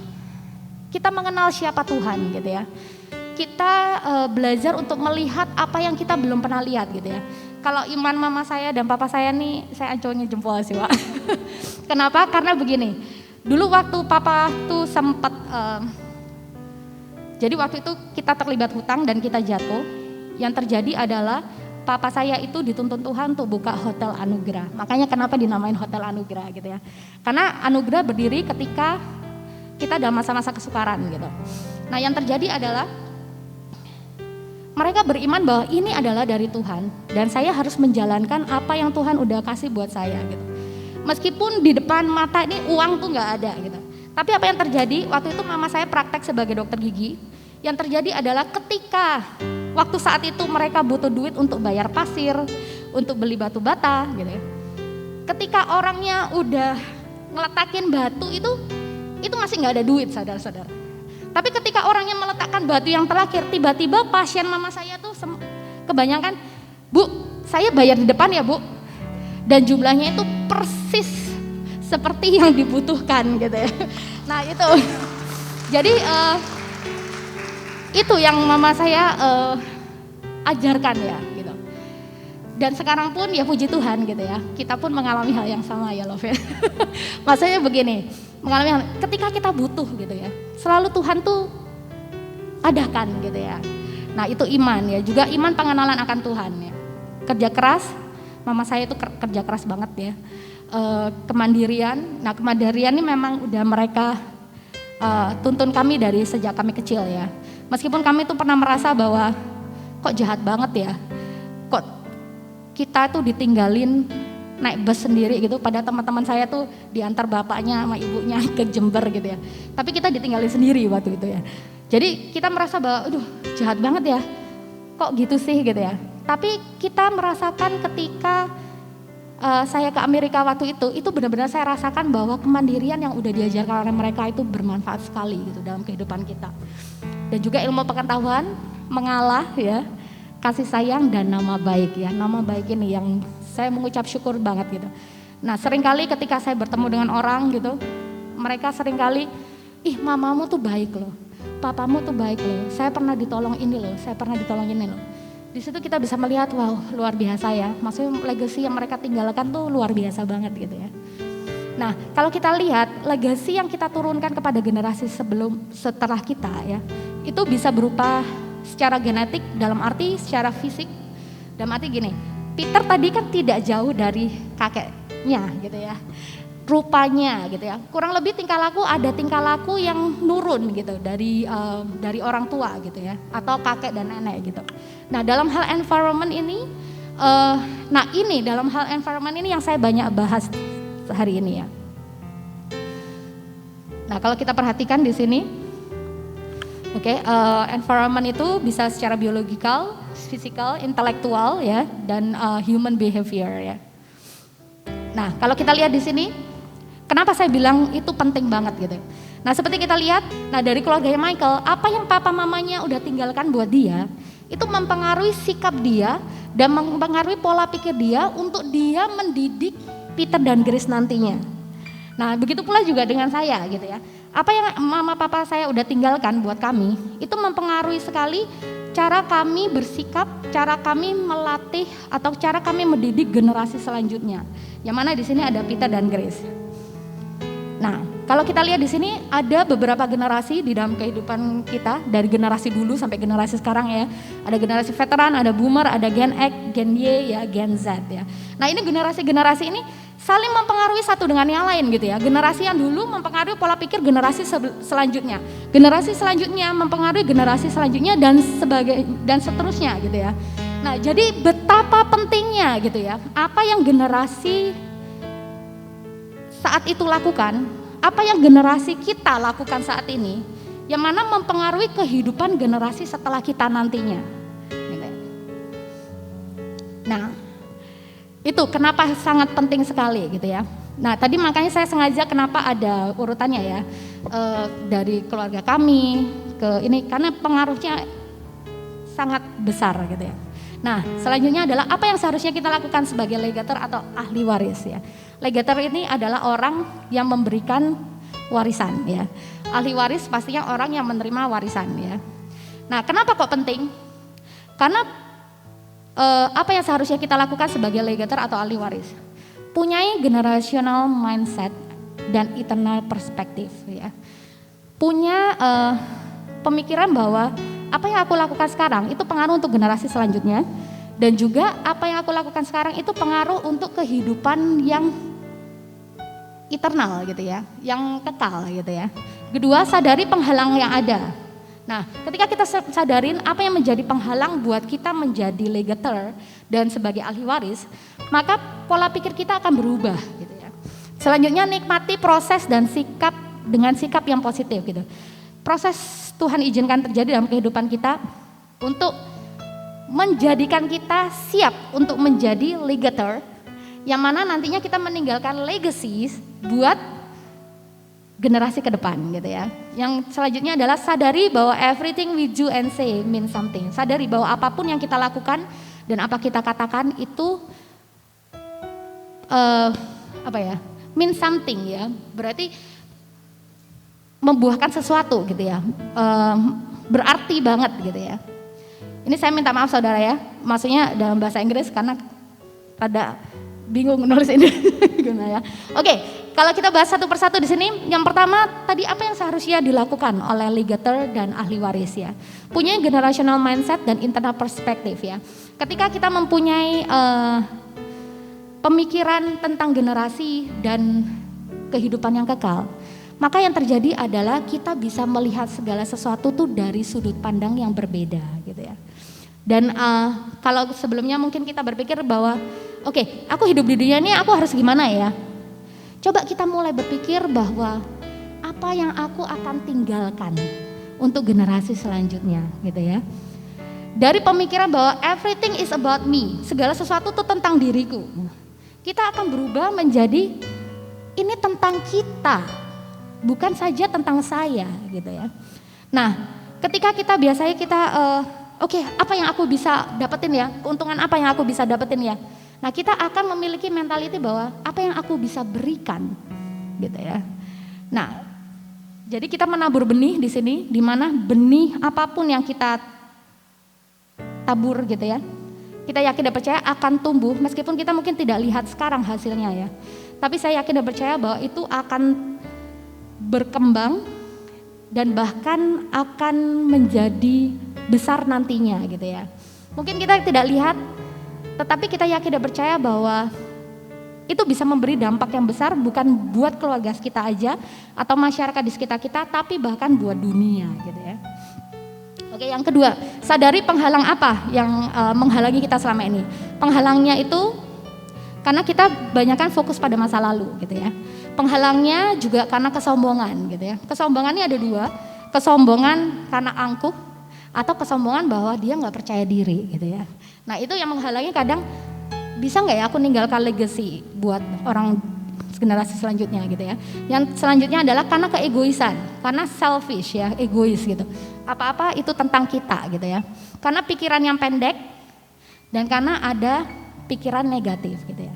kita mengenal siapa Tuhan gitu ya. Kita belajar untuk melihat apa yang kita belum pernah lihat gitu ya. Kalau iman mama saya dan papa saya nih, saya acungin jempol sih Pak. Kenapa? Karena begini, dulu waktu papa tuh sempat, jadi waktu itu kita terlibat hutang dan kita jatuh. Yang terjadi adalah papa saya itu dituntun Tuhan untuk buka Hotel Anugerah. Makanya kenapa dinamain Hotel Anugerah gitu ya. Karena Anugerah berdiri ketika kita dalam masa-masa kesukaran gitu. Nah yang terjadi adalah mereka beriman bahwa ini adalah dari Tuhan dan saya harus menjalankan apa yang Tuhan udah kasih buat saya gitu. Meskipun di depan mata ini uang tuh nggak ada gitu. Tapi apa yang terjadi waktu itu mama saya praktek sebagai dokter gigi. Yang terjadi adalah ketika waktu saat itu mereka butuh duit untuk bayar pasir, untuk beli batu bata gitu ya. Ketika orangnya udah ngeletakin batu itu masih nggak ada duit saudara-saudara. Tapi ketika orangnya meletakkan batu yang terakhir, tiba-tiba pasien mama saya tuh kebanyakan, Bu, saya bayar di depan ya Bu. Dan jumlahnya itu persis seperti yang dibutuhkan gitu ya. Nah itu, jadi itu yang mama saya ajarkan ya gitu. Dan sekarang pun ya puji Tuhan gitu ya, kita pun mengalami hal yang sama ya Love ya. Maksudnya begini, mengalami hal, ketika kita butuh gitu ya, selalu Tuhan tuh adakan gitu ya. Nah itu iman ya, juga iman pengenalan akan Tuhan ya. Kerja keras, mama saya itu kerja keras banget ya. Kemandirian, nah kemandirian ini memang udah mereka tuntun kami dari sejak kami kecil ya. Meskipun kami tuh pernah merasa bahwa kok jahat banget ya, kok kita tuh ditinggalin naik bus sendiri gitu, pada teman-teman saya tuh diantar bapaknya sama ibunya ke Jember gitu ya. Tapi kita ditinggalin sendiri waktu itu ya. Jadi kita merasa bahwa aduh jahat banget ya, kok gitu sih gitu ya. Tapi kita merasakan ketika saya ke Amerika waktu itu benar-benar saya rasakan bahwa kemandirian yang udah diajarkan oleh mereka itu bermanfaat sekali gitu dalam kehidupan kita. Dan juga ilmu pengetahuan, mengalah ya, kasih sayang dan nama baik ya. Nama baik ini yang saya mengucap syukur banget gitu. Nah seringkali ketika saya bertemu dengan orang gitu, mereka seringkali, ih mamamu tuh baik loh, papamu tuh baik loh, saya pernah ditolong ini loh, saya pernah ditolong ini loh. Di situ kita bisa melihat, wow luar biasa ya, maksudnya legacy yang mereka tinggalkan tuh luar biasa banget gitu ya. Nah kalau kita lihat legacy yang kita turunkan kepada generasi setelah kita ya, itu bisa berupa secara genetik, dalam arti secara fisik, dalam arti gini, Peter tadi kan tidak jauh dari kakeknya gitu ya, rupanya gitu ya, kurang lebih tingkah laku yang nurun gitu dari orang tua gitu ya, atau kakek dan nenek gitu. Nah dalam hal environment ini, dalam hal environment ini yang saya banyak bahas hari ini ya. Nah kalau kita perhatikan di sini, environment itu bisa secara biologikal, physical, intelektual ya, dan human behavior ya. Nah, kalau kita lihat di sini, kenapa saya bilang itu penting banget gitu. Nah, seperti kita lihat, dari keluarganya Michael, apa yang papa mamanya udah tinggalkan buat dia, itu mempengaruhi sikap dia dan mempengaruhi pola pikir dia untuk dia mendidik Peter dan Grace nantinya. Nah, begitu pula juga dengan saya gitu ya. Apa yang mama papa saya udah tinggalkan buat kami, itu mempengaruhi sekali cara kami bersikap, cara kami melatih atau cara kami mendidik generasi selanjutnya. Yang mana di sini ada Peter dan Grace. Nah, kalau kita lihat di sini ada beberapa generasi di dalam kehidupan kita, dari generasi dulu sampai generasi sekarang ya. Ada generasi veteran, ada boomer, ada Gen X, Gen Y, ya, Gen Z ya. Nah, ini generasi-generasi ini saling mempengaruhi satu dengan yang lain gitu ya. Generasi yang dulu mempengaruhi pola pikir generasi selanjutnya. Generasi selanjutnya mempengaruhi generasi selanjutnya dan seterusnya gitu ya. Nah, jadi betapa pentingnya gitu ya. Apa yang generasi saat itu lakukan, apa yang generasi kita lakukan saat ini, yang mana mempengaruhi kehidupan generasi setelah kita nantinya. Gitu. Nah, itu kenapa sangat penting sekali gitu ya. Nah tadi makanya saya sengaja kenapa ada urutannya ya, dari keluarga kami ke ini, karena pengaruhnya sangat besar gitu ya. Nah selanjutnya adalah apa yang seharusnya kita lakukan sebagai legator atau ahli waris ya. Legator ini adalah orang yang memberikan warisan ya. Ahli waris pastinya orang yang menerima warisan ya. Nah kenapa kok penting? Karena apa yang seharusnya kita lakukan sebagai legator atau ahli waris? Punyai generational mindset dan eternal perspective ya. Punya pemikiran bahwa apa yang aku lakukan sekarang itu pengaruh untuk generasi selanjutnya, dan juga apa yang aku lakukan sekarang itu pengaruh untuk kehidupan yang eternal gitu ya, yang kekal gitu ya. Kedua, sadari penghalang yang ada. Nah, ketika kita sadarin apa yang menjadi penghalang buat kita menjadi legator dan sebagai ahli waris, maka pola pikir kita akan berubah gitu ya. Selanjutnya nikmati proses dan sikap dengan sikap yang positif gitu. Proses Tuhan izinkan terjadi dalam kehidupan kita untuk menjadikan kita siap untuk menjadi legator, yang mana nantinya kita meninggalkan legacy buat generasi ke depan gitu ya. Yang selanjutnya adalah sadari bahwa everything we do and say means something. Sadari bahwa apapun yang kita lakukan dan apa kita katakan itu means something ya. Berarti membuahkan sesuatu gitu ya. Berarti banget gitu ya. Ini saya minta maaf saudara ya. Maksudnya dalam bahasa Inggris karena rada bingung nulis ini. Ya. Oke, kalau kita bahas satu persatu di sini, yang pertama tadi apa yang seharusnya dilakukan oleh legator dan ahli waris ya. Punya generational mindset dan internal perspektif ya. Ketika kita mempunyai pemikiran tentang generasi dan kehidupan yang kekal, maka yang terjadi adalah kita bisa melihat segala sesuatu tuh dari sudut pandang yang berbeda gitu ya. Dan kalau sebelumnya mungkin kita berpikir bahwa oke, aku hidup di dunia ini aku harus gimana ya? Coba kita mulai berpikir bahwa apa yang aku akan tinggalkan untuk generasi selanjutnya gitu ya. Dari pemikiran bahwa everything is about me, segala sesuatu itu tentang diriku. Kita akan berubah menjadi ini tentang kita, bukan saja tentang saya gitu ya. Nah, ketika kita biasanya kita oke, apa yang aku bisa dapetin ya? Keuntungan apa yang aku bisa dapetin ya? Nah, kita akan memiliki mentality bahwa apa yang aku bisa berikan, gitu ya. Nah, jadi kita menabur benih di sini, di mana benih apapun yang kita tabur, gitu ya. Kita yakin dan percaya akan tumbuh, meskipun kita mungkin tidak lihat sekarang hasilnya ya. Tapi saya yakin dan percaya bahwa itu akan berkembang dan bahkan akan menjadi besar nantinya, gitu ya. Mungkin kita tidak lihat. Tetapi kita yakin dan percaya bahwa itu bisa memberi dampak yang besar bukan buat keluarga kita aja atau masyarakat di sekitar kita, tapi bahkan buat dunia gitu ya. Oke, yang kedua, sadari penghalang apa yang menghalangi kita selama ini. Penghalangnya itu karena kita banyakkan fokus pada masa lalu gitu ya. Penghalangnya juga karena kesombongan gitu ya. Kesombongannya ada dua, kesombongan karena angkuh atau kesombongan bahwa dia nggak percaya diri gitu ya. Nah itu yang menghalangi kadang bisa nggak ya aku ninggalkan legacy buat orang generasi selanjutnya gitu ya. Yang selanjutnya adalah karena keegoisan, karena selfish ya, egois gitu. Apa-apa itu tentang kita gitu ya. Karena pikiran yang pendek dan karena ada pikiran negatif gitu ya.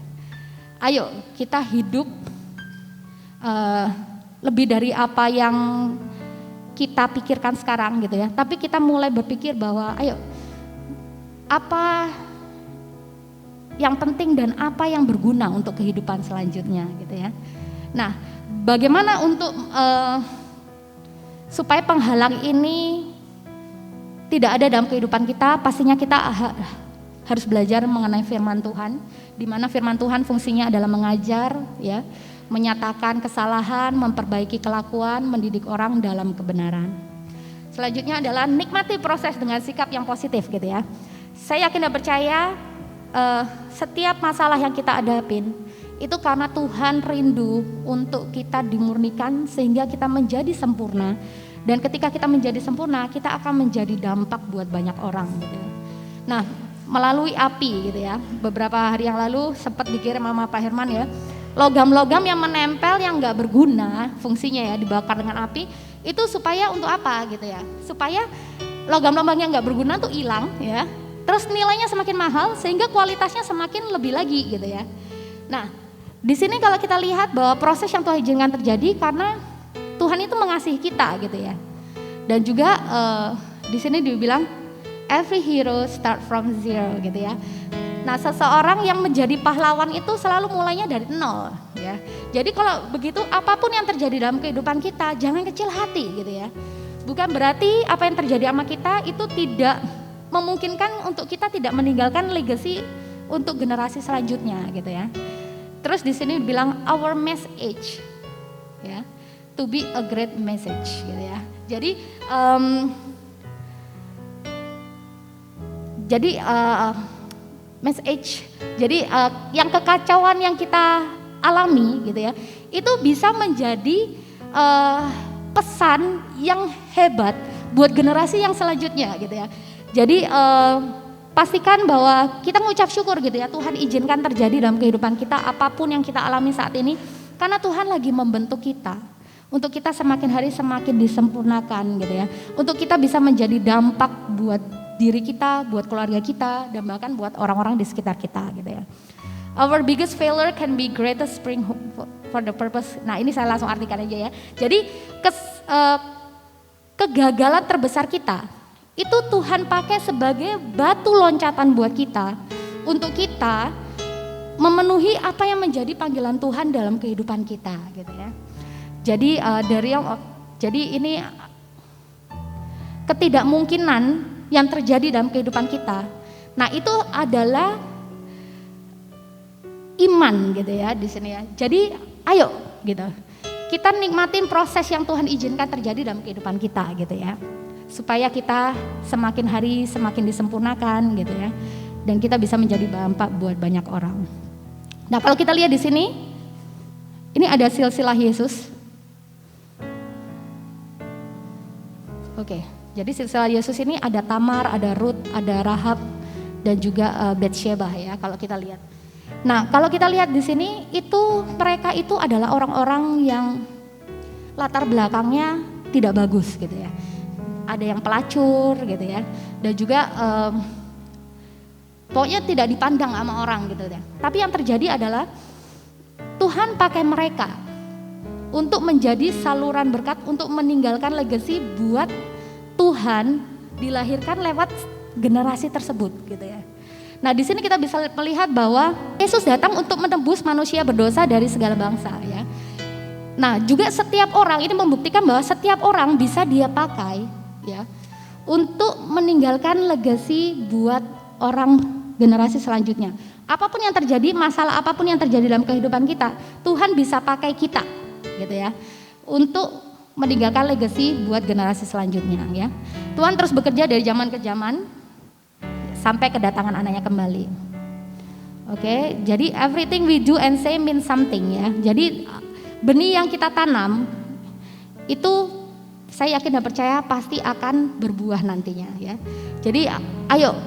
Ayo kita hidup lebih dari apa yang kita pikirkan sekarang gitu ya. Tapi kita mulai berpikir bahwa ayo apa yang penting dan apa yang berguna untuk kehidupan selanjutnya gitu ya. Nah, bagaimana untuk supaya penghalang ini tidak ada dalam kehidupan kita? Pastinya kita harus belajar mengenai firman Tuhan, di mana firman Tuhan fungsinya adalah mengajar ya, menyatakan kesalahan, memperbaiki kelakuan, mendidik orang dalam kebenaran. Selanjutnya adalah nikmati proses dengan sikap yang positif gitu ya. Saya yakin dan percaya setiap masalah yang kita hadapin itu karena Tuhan rindu untuk kita dimurnikan sehingga kita menjadi sempurna. Dan ketika kita menjadi sempurna, kita akan menjadi dampak buat banyak orang gitu. Nah, melalui api gitu ya. Beberapa hari yang lalu sempat dikirim sama Pak Herman ya. Logam-logam yang menempel yang gak berguna fungsinya ya dibakar dengan api itu supaya untuk apa gitu ya. Supaya logam-logam yang gak berguna tuh hilang ya. Terus nilainya semakin mahal sehingga kualitasnya semakin lebih lagi gitu ya. Nah, di sini kalau kita lihat bahwa proses yang Tuhan izinkan terjadi karena Tuhan itu mengasihi kita gitu ya. Dan juga di sini dibilang every hero start from zero gitu ya. Nah, seseorang yang menjadi pahlawan itu selalu mulainya dari nol ya. Jadi kalau begitu apapun yang terjadi dalam kehidupan kita jangan kecil hati gitu ya. Bukan berarti apa yang terjadi sama kita itu tidak memungkinkan untuk kita tidak meninggalkan legacy untuk generasi selanjutnya gitu ya. Terus di sini bilang our message ya, to be a great message gitu ya. Jadi Jadi message, jadi yang kekacauan yang kita alami gitu ya, itu bisa menjadi pesan yang hebat buat generasi yang selanjutnya gitu ya. Jadi pastikan bahwa kita mengucap syukur gitu ya, Tuhan izinkan terjadi dalam kehidupan kita apapun yang kita alami saat ini, karena Tuhan lagi membentuk kita untuk kita semakin hari semakin disempurnakan gitu ya, untuk kita bisa menjadi dampak buat diri kita, buat keluarga kita, dan bahkan buat orang-orang di sekitar kita gitu ya. Our biggest failure can be greatest spring hope for the purpose. Nah ini saya langsung artikan aja ya. Jadi kegagalan terbesar kita itu Tuhan pakai sebagai batu loncatan buat kita, untuk kita memenuhi apa yang menjadi panggilan Tuhan dalam kehidupan kita gitu ya. Jadi ini ketidakmungkinan yang terjadi dalam kehidupan kita. Nah, itu adalah iman gitu ya di sini ya. Jadi ayo gitu. Kita nikmatin proses yang Tuhan izinkan terjadi dalam kehidupan kita gitu ya. Supaya kita semakin hari semakin disempurnakan gitu ya. Dan kita bisa menjadi dampak buat banyak orang. Nah, kalau kita lihat di sini, ini ada silsilah Yesus. Oke. Jadi silsilah Yesus ini ada Tamar, ada Ruth, ada Rahab, dan juga Batsheba ya kalau kita lihat. Nah kalau kita lihat di sini itu mereka itu adalah orang-orang yang latar belakangnya tidak bagus gitu ya. Ada yang pelacur gitu ya, dan juga pokoknya tidak dipandang sama orang gitu ya. Tapi yang terjadi adalah Tuhan pakai mereka untuk menjadi saluran berkat, untuk meninggalkan legacy buat Tuhan dilahirkan lewat generasi tersebut gitu ya. Nah di sini kita bisa melihat bahwa Yesus datang untuk menebus manusia berdosa dari segala bangsa ya. Nah juga setiap orang, ini membuktikan bahwa setiap orang bisa dia pakai ya untuk meninggalkan legacy buat orang generasi selanjutnya. Apapun yang terjadi, masalah apapun yang terjadi dalam kehidupan kita, Tuhan bisa pakai kita gitu ya untuk meninggalkan legacy buat generasi selanjutnya ya. Tuhan terus bekerja dari zaman ke zaman sampai kedatangan anaknya kembali. Oke, jadi everything we do and say means something ya. Jadi benih yang kita tanam itu saya yakin dan percaya pasti akan berbuah nantinya ya. Jadi ayo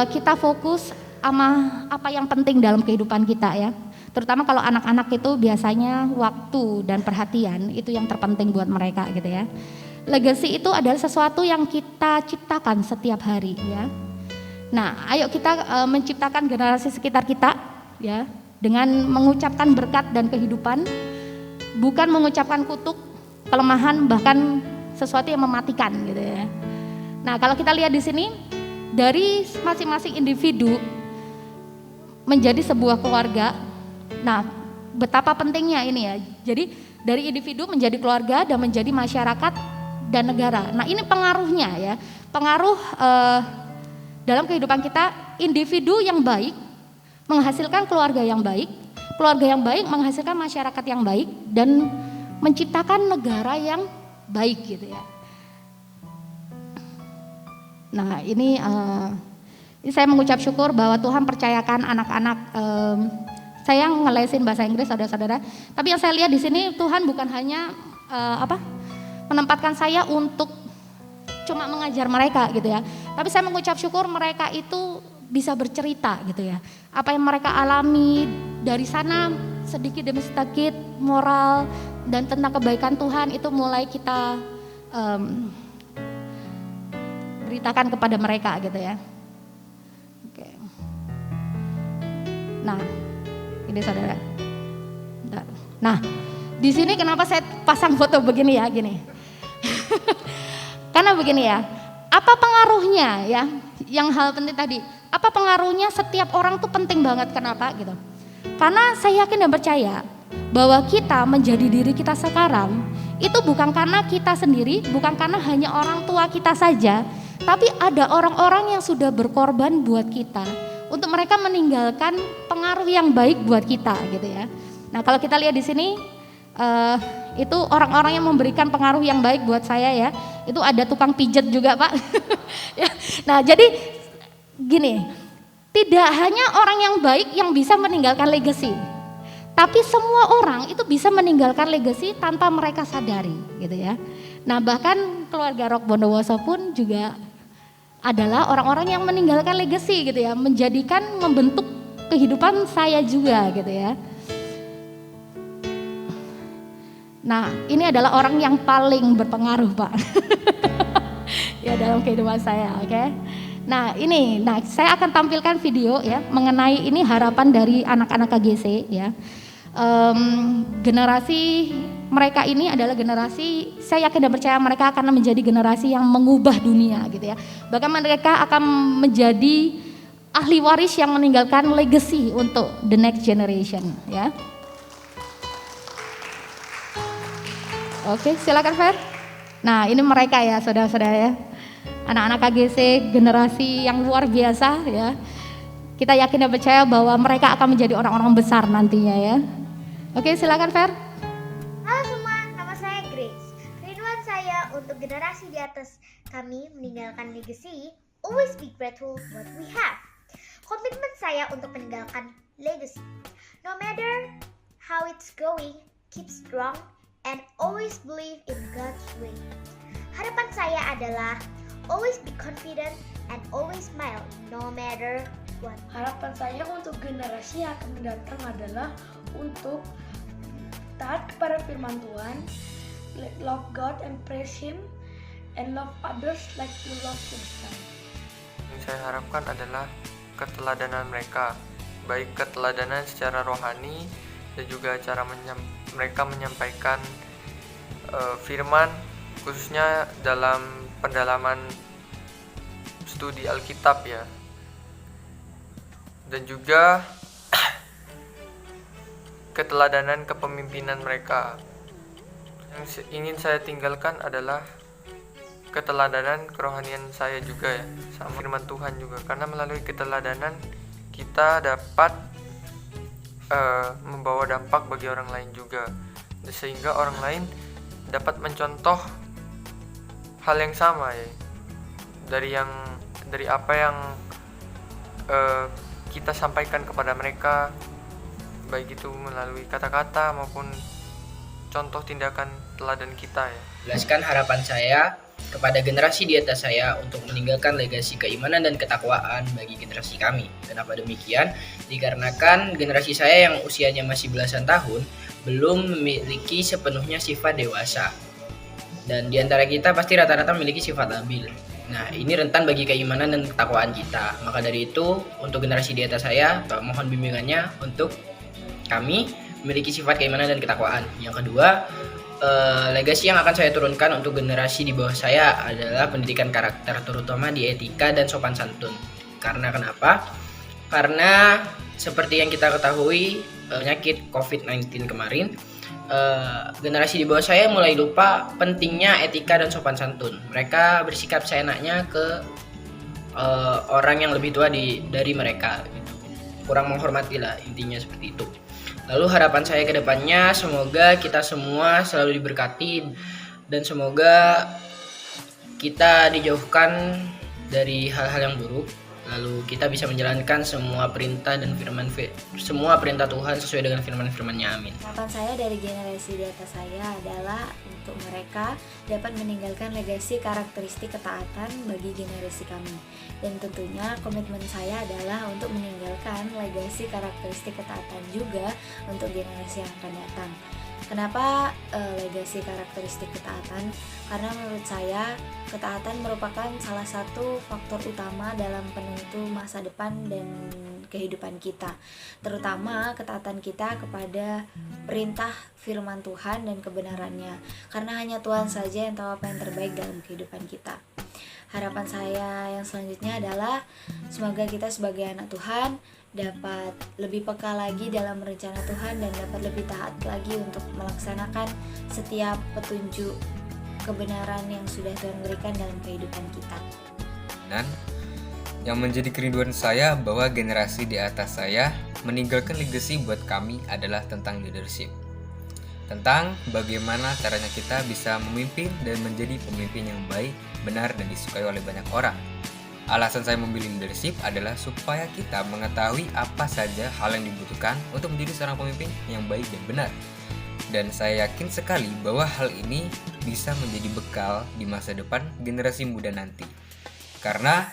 kita fokus sama apa yang penting dalam kehidupan kita ya. Terutama kalau anak-anak itu biasanya waktu dan perhatian itu yang terpenting buat mereka gitu ya. Legacy itu adalah sesuatu yang kita ciptakan setiap hari ya. Nah, ayo kita menciptakan generasi sekitar kita ya dengan mengucapkan berkat dan kehidupan, bukan mengucapkan kutuk, kelemahan, bahkan sesuatu yang mematikan gitu ya. Nah, kalau kita lihat di sini dari masing-masing individu menjadi sebuah keluarga. Nah, betapa pentingnya ini ya. Jadi dari individu menjadi keluarga dan menjadi masyarakat dan negara. Nah, ini pengaruhnya ya. Pengaruh dalam kehidupan kita, individu yang baik menghasilkan keluarga yang baik menghasilkan masyarakat yang baik dan menciptakan negara yang baik gitu ya. Nah, ini saya mengucap syukur bahwa Tuhan percayakan anak-anak. Saya ngelesin bahasa Inggris saudara-saudara, tapi yang saya lihat di sini Tuhan bukan hanya menempatkan saya untuk cuma mengajar mereka gitu ya, tapi saya mengucap syukur mereka itu bisa bercerita gitu ya, apa yang mereka alami dari sana sedikit demi sedikit moral dan tentang kebaikan Tuhan itu mulai kita beritakan kepada mereka gitu ya. Oke. Nah. Ini saudara. Nah, di sini kenapa saya pasang foto begini ya, gini. Karena begini ya, apa pengaruhnya ya? Yang hal penting tadi, apa pengaruhnya setiap orang tuh penting banget, kenapa gitu? Karena saya yakin dan percaya bahwa kita menjadi diri kita sekarang itu bukan karena kita sendiri, bukan karena hanya orang tua kita saja, tapi ada orang-orang yang sudah berkorban buat kita. Untuk mereka meninggalkan pengaruh yang baik buat kita gitu ya. Nah kalau kita lihat di sini itu orang-orang yang memberikan pengaruh yang baik buat saya ya. Itu ada tukang pijet juga Pak. Ya, nah jadi gini, tidak hanya orang yang baik yang bisa meninggalkan legacy, tapi semua orang itu bisa meninggalkan legacy tanpa mereka sadari gitu ya. Nah bahkan keluarga Rock Bondowoso pun juga adalah orang-orang yang meninggalkan legacy gitu ya, membentuk kehidupan saya juga gitu ya. Nah ini adalah orang yang paling berpengaruh Pak ya dalam kehidupan saya, oke. Nah saya akan tampilkan video ya mengenai ini harapan dari anak-anak KGC ya. Generasi mereka ini adalah generasi, saya yakin dan percaya mereka akan menjadi generasi yang mengubah dunia gitu ya. Bahkan mereka akan menjadi ahli waris yang meninggalkan legacy untuk the next generation ya. Oke, silakan Fer. Nah, ini mereka ya, saudara-saudara ya. Anak-anak KGC generasi yang luar biasa ya. Kita yakin dan percaya bahwa mereka akan menjadi orang-orang besar nantinya ya. Oke, silakan Fer. Halo semua, nama saya Grace. Kerinduan saya untuk generasi di atas kami meninggalkan legacy, always be grateful what we have. Komitmen saya untuk meninggalkan legacy. No matter how it's going, keep strong and always believe in God's way. Harapan saya adalah always be confident and always smile no matter what. Harapan saya untuk generasi yang akan mendatang adalah untuk taat kepada firman Tuhan, love God and praise Him, and love others like you love yourself. Yang saya harapkan adalah keteladanan mereka, baik keteladanan secara rohani dan juga cara mereka menyampaikan firman, khususnya dalam pendalaman studi Alkitab ya. Dan juga keteladanan kepemimpinan mereka. Yang ingin saya tinggalkan adalah keteladanan kerohanian saya juga ya, sama firman Tuhan juga. Karena melalui keteladanan kita dapat membawa dampak bagi orang lain juga, sehingga orang lain dapat mencontoh hal yang sama ya, dari apa yang kita sampaikan kepada mereka, baik itu melalui kata-kata maupun contoh tindakan teladan kita ya. Jelaskan harapan saya kepada generasi di atas saya untuk meninggalkan legasi keimanan dan ketakwaan bagi generasi kami. Kenapa demikian? Dikarenakan generasi saya yang usianya masih belasan tahun belum memiliki sepenuhnya sifat dewasa. Dan di antara kita pasti rata-rata memiliki sifat labil. Nah, ini rentan bagi keimanan dan ketakwaan kita. Maka dari itu, untuk generasi di atas saya, mohon bimbingannya untuk kami memiliki sifat keimanan dan ketakwaan. Yang kedua, legasi yang akan saya turunkan untuk generasi di bawah saya adalah pendidikan karakter, terutama di etika dan sopan santun. Karena kenapa? Karena seperti yang kita ketahui, penyakit COVID-19 kemarin, generasi di bawah saya mulai lupa pentingnya etika dan sopan santun. Mereka bersikap seenaknya ke orang yang lebih tua dari mereka, gitu. Kurang menghormati lah, intinya seperti itu. Lalu harapan saya ke depannya, semoga kita semua selalu diberkati dan semoga kita dijauhkan dari hal-hal yang buruk. Lalu kita bisa menjalankan semua perintah Tuhan sesuai dengan firman-firman-Nya. Amin. Harapan saya dari generasi di atas saya adalah untuk mereka dapat meninggalkan legasi karakteristik ketaatan bagi generasi kami. Dan tentunya komitmen saya adalah untuk meninggalkan legasi karakteristik ketaatan juga untuk generasi yang akan datang. Kenapa legasi karakteristik ketaatan? Karena menurut saya ketaatan merupakan salah satu faktor utama dalam penentu masa depan dan kehidupan kita, terutama ketaatan kita kepada perintah firman Tuhan dan kebenarannya, karena hanya Tuhan saja yang tahu apa yang terbaik dalam kehidupan kita. Harapan saya yang selanjutnya adalah semoga kita sebagai anak Tuhan dapat lebih peka lagi dalam rencana Tuhan dan dapat lebih taat lagi untuk melaksanakan setiap petunjuk kebenaran yang sudah Tuhan berikan dalam kehidupan kita. Dan yang menjadi kerinduan saya bahwa generasi di atas saya meninggalkan legacy buat kami adalah tentang leadership. tentang bagaimana caranya kita bisa memimpin dan menjadi pemimpin yang baik, benar, dan disukai oleh banyak orang. Alasan saya memilih leadership adalah supaya kita mengetahui apa saja hal yang dibutuhkan untuk menjadi seorang pemimpin yang baik dan benar. Dan saya yakin sekali bahwa hal ini bisa menjadi bekal di masa depan generasi muda nanti. Karena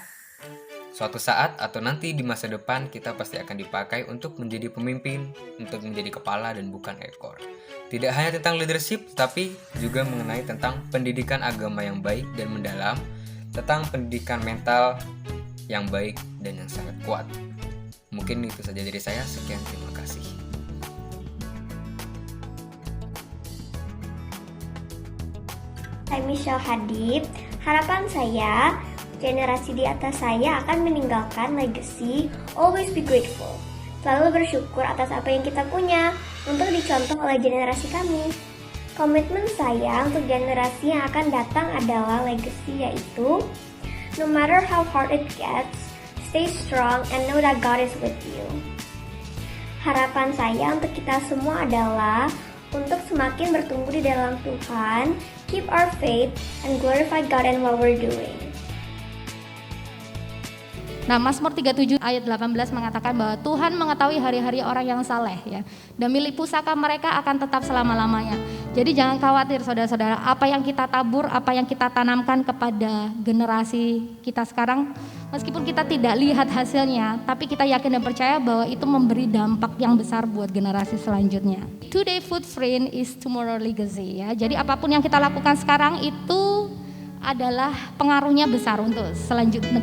suatu saat atau nanti di masa depan kita pasti akan dipakai untuk menjadi pemimpin, untuk menjadi kepala dan bukan ekor. Tidak hanya tentang leadership, tapi juga mengenai tentang pendidikan agama yang baik dan mendalam, tentang pendidikan mental yang baik dan yang sangat kuat. Mungkin itu saja dari saya. Sekian, terima kasih. Saya Michelle Hadid. Harapan saya, generasi di atas saya akan meninggalkan legacy always be grateful. Selalu bersyukur atas apa yang kita punya untuk dicontoh oleh generasi kami. Komitmen saya untuk generasi yang akan datang adalah legacy, yaitu no matter how hard it gets, stay strong and know that God is with you. Harapan saya untuk kita semua adalah untuk semakin bertumbuh di dalam Tuhan, keep our faith, and glorify God in what we're doing. Nah, Mazmur 37 ayat 18 mengatakan bahwa Tuhan mengetahui hari-hari orang yang saleh ya. Dan milik pusaka mereka akan tetap selama-lamanya. Jadi jangan khawatir saudara-saudara, apa yang kita tabur, apa yang kita tanamkan kepada generasi kita sekarang, meskipun kita tidak lihat hasilnya, tapi kita yakin dan percaya bahwa itu memberi dampak yang besar buat generasi selanjutnya. Today footprint is tomorrow legacy ya. Jadi apapun yang kita lakukan sekarang itu adalah pengaruhnya besar untuk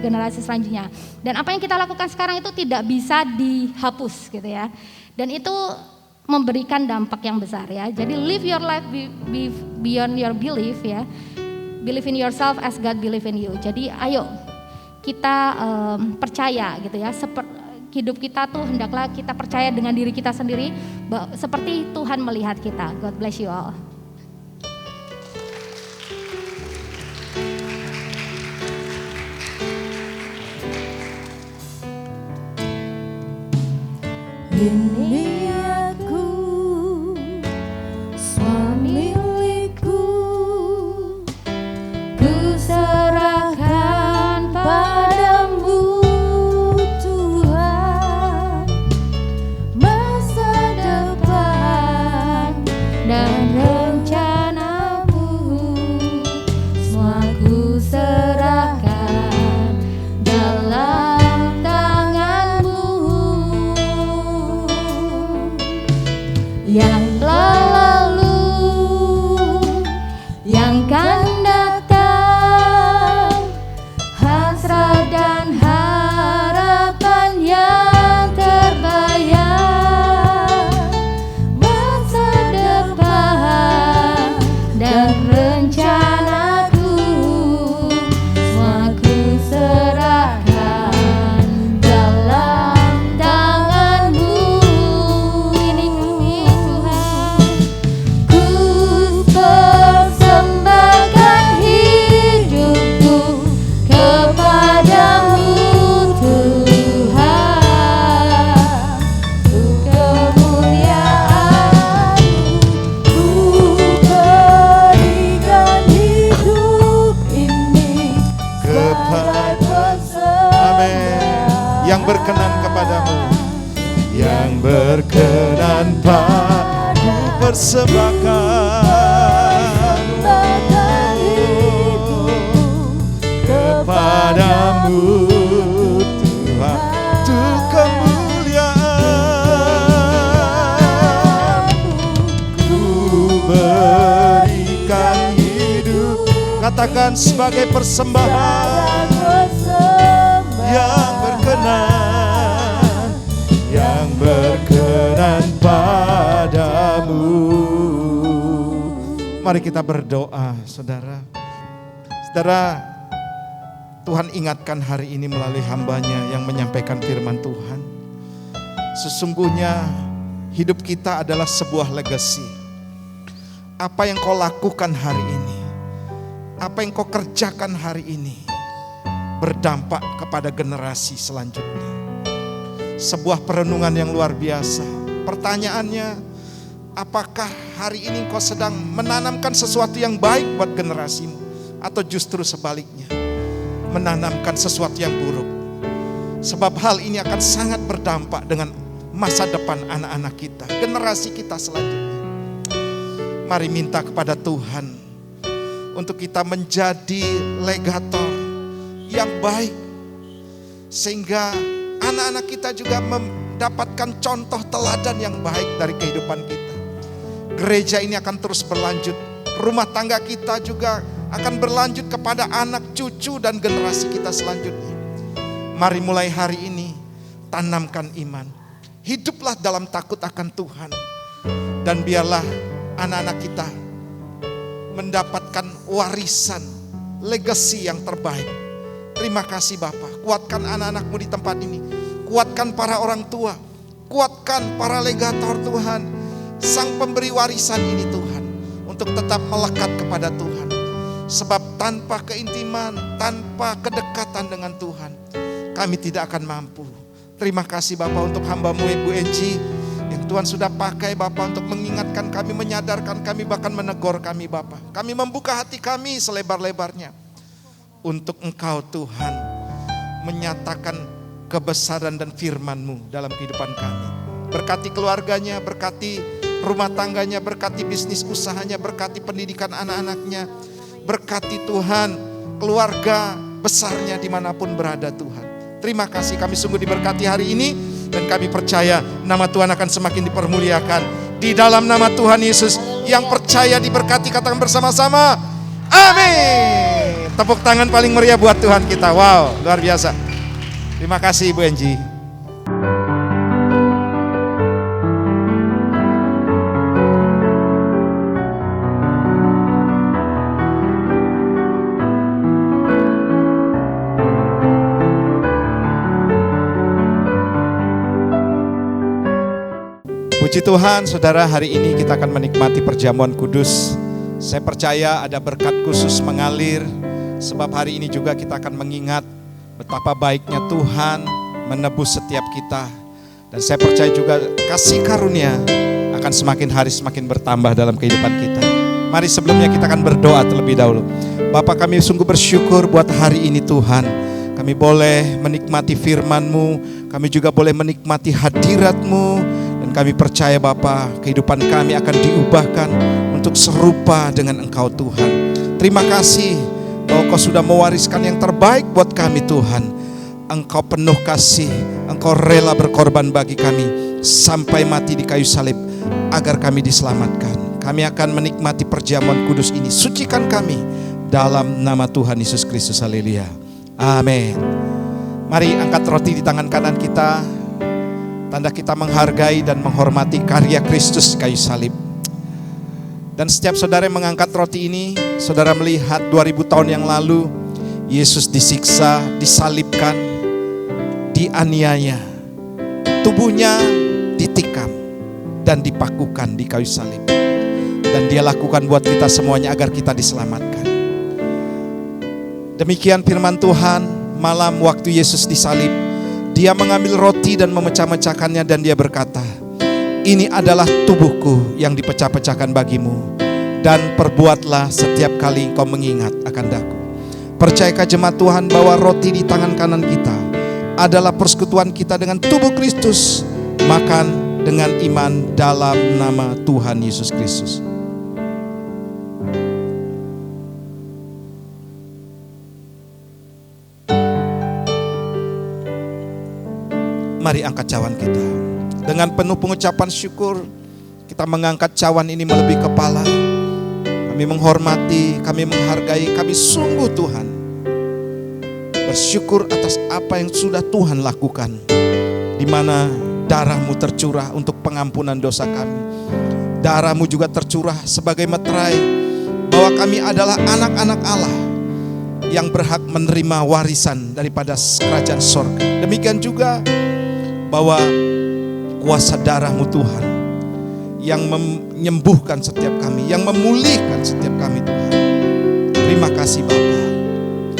generasi selanjutnya. Dan apa yang kita lakukan sekarang itu tidak bisa dihapus gitu ya. Dan itu memberikan dampak yang besar ya. Jadi live your life beyond your belief ya. Believe in yourself as God believe in you. Jadi ayo kita percaya gitu ya. Hidup kita tuh hendaklah kita percaya dengan diri kita sendiri seperti Tuhan melihat kita. God bless you all. Ini aku, suami milikku, ku serahkan padamu Tuhan, masa depan dan rencanamu, semua ku serahkan dalam tanganmu. Yang telah lalu, yang akan datang, hasrat dan harapan yang terbayang, masa depan dan rencanaku, semua ku serahkan dalam tanganmu. Ini Tuhan, ku persembahkan hidupku kepadamu Tuhan, untuk kemuliaan-Mu, ku berikan hidup ini sebagai persembahan. Yang berkenan kepadamu, yang berkenan padamu, persembahkan kepadamu Tuhan, untuk kemuliaan. Ku berikan hidup, katakan sebagai persembahan yang berkenan, yang berkenan padamu. Mari kita berdoa, saudara. Saudara, Tuhan ingatkan hari ini melalui hamba-Nya yang menyampaikan firman Tuhan. Sesungguhnya hidup kita adalah sebuah legacy. Apa yang kau lakukan hari ini, apa yang kau kerjakan hari ini, berdampak kepada generasi selanjutnya. Sebuah perenungan yang luar biasa. Pertanyaannya, apakah hari ini Engkau sedang menanamkan sesuatu yang baik buat generasimu, atau justru sebaliknya, menanamkan sesuatu yang buruk. Sebab hal ini akan sangat berdampak dengan masa depan anak-anak kita, generasi kita selanjutnya. Mari minta kepada Tuhan untuk kita menjadi legator yang baik, sehingga anak-anak kita juga mendapatkan contoh teladan yang baik dari kehidupan kita. Gereja ini akan terus berlanjut, rumah tangga kita juga akan berlanjut kepada anak, cucu, dan generasi kita selanjutnya. Mari mulai hari ini tanamkan iman, hiduplah dalam takut akan Tuhan, dan biarlah anak-anak kita mendapatkan warisan, legacy yang terbaik. Terima kasih Bapa, kuatkan anak-anakmu di tempat ini, kuatkan para orang tua, kuatkan para legator Tuhan, sang pemberi warisan ini Tuhan, untuk tetap melekat kepada Tuhan. Sebab tanpa keintiman, tanpa kedekatan dengan Tuhan, kami tidak akan mampu. Terima kasih Bapa untuk hamba-Mu Ibu Enji, yang Tuhan sudah pakai Bapa untuk mengingatkan kami, menyadarkan kami, bahkan menegur kami Bapa. Kami membuka hati kami selebar-lebarnya untuk Engkau Tuhan menyatakan kebesaran dan firman-Mu dalam kehidupan kami. Berkati keluarganya, berkati rumah tangganya, berkati bisnis usahanya, berkati pendidikan anak-anaknya, berkati Tuhan keluarga besarnya dimanapun berada Tuhan. Terima kasih, kami sungguh diberkati hari ini, dan kami percaya nama Tuhan akan semakin dipermuliakan. Di dalam nama Tuhan Yesus, yang percaya diberkati, katakan bersama-sama, amin. Tepuk tangan paling meriah buat Tuhan kita. Wow, luar biasa. Terima kasih Ibu Enji. Puji Tuhan, saudara, hari ini kita akan menikmati perjamuan kudus. Saya percaya ada berkat khusus mengalir, sebab hari ini juga kita akan mengingat betapa baiknya Tuhan menebus setiap kita. Dan saya percaya juga kasih karunia akan semakin hari semakin bertambah dalam kehidupan kita. Mari sebelumnya kita akan berdoa terlebih dahulu. Bapa, kami sungguh bersyukur buat hari ini Tuhan. Kami boleh menikmati firman-Mu, kami juga boleh menikmati hadirat-Mu. Dan kami percaya Bapa, kehidupan kami akan diubahkan untuk serupa dengan Engkau Tuhan. Terima kasih bahwa Engkau sudah mewariskan yang terbaik buat kami Tuhan. Engkau penuh kasih, Engkau rela berkorban bagi kami sampai mati di kayu salib agar kami diselamatkan. Kami akan menikmati perjamuan kudus ini. Sucikan kami dalam nama Tuhan Yesus Kristus. Haleluya. Amin. Mari angkat roti di tangan kanan kita. Tanda kita menghargai dan menghormati karya Kristus kayu salib. Dan setiap saudara yang mengangkat roti ini, saudara melihat 2000 tahun yang lalu Yesus disiksa, disalibkan, dianiaya, tubuhnya ditikam dan dipakukan di kayu salib. Dan Dia lakukan buat kita semuanya agar kita diselamatkan. Demikian firman Tuhan. Malam waktu Yesus disalib, Dia mengambil roti dan memecah-mecahkannya, dan Dia berkata, ini adalah tubuhku yang dipecah-pecahkan bagimu, dan perbuatlah setiap kali engkau mengingat akan daku. Percayakah jemaat Tuhan bahwa roti di tangan kanan kita adalah persekutuan kita dengan tubuh Kristus? Makan dengan iman dalam nama Tuhan Yesus Kristus. Mari angkat cawan kita. Dengan penuh pengucapan syukur, kita mengangkat cawan ini melebihi kepala. Kami menghormati, kami menghargai, kami sungguh Tuhan bersyukur atas apa yang sudah Tuhan lakukan, di mana darah-Mu tercurah untuk pengampunan dosa kami. Darah-Mu juga tercurah sebagai meterai bahwa kami adalah anak-anak Allah yang berhak menerima warisan daripada kerajaan sorga. Demikian juga bahwa kuasa darah-Mu Tuhan yang menyembuhkan setiap kami, yang memulihkan setiap kami Tuhan. Terima kasih Bapa.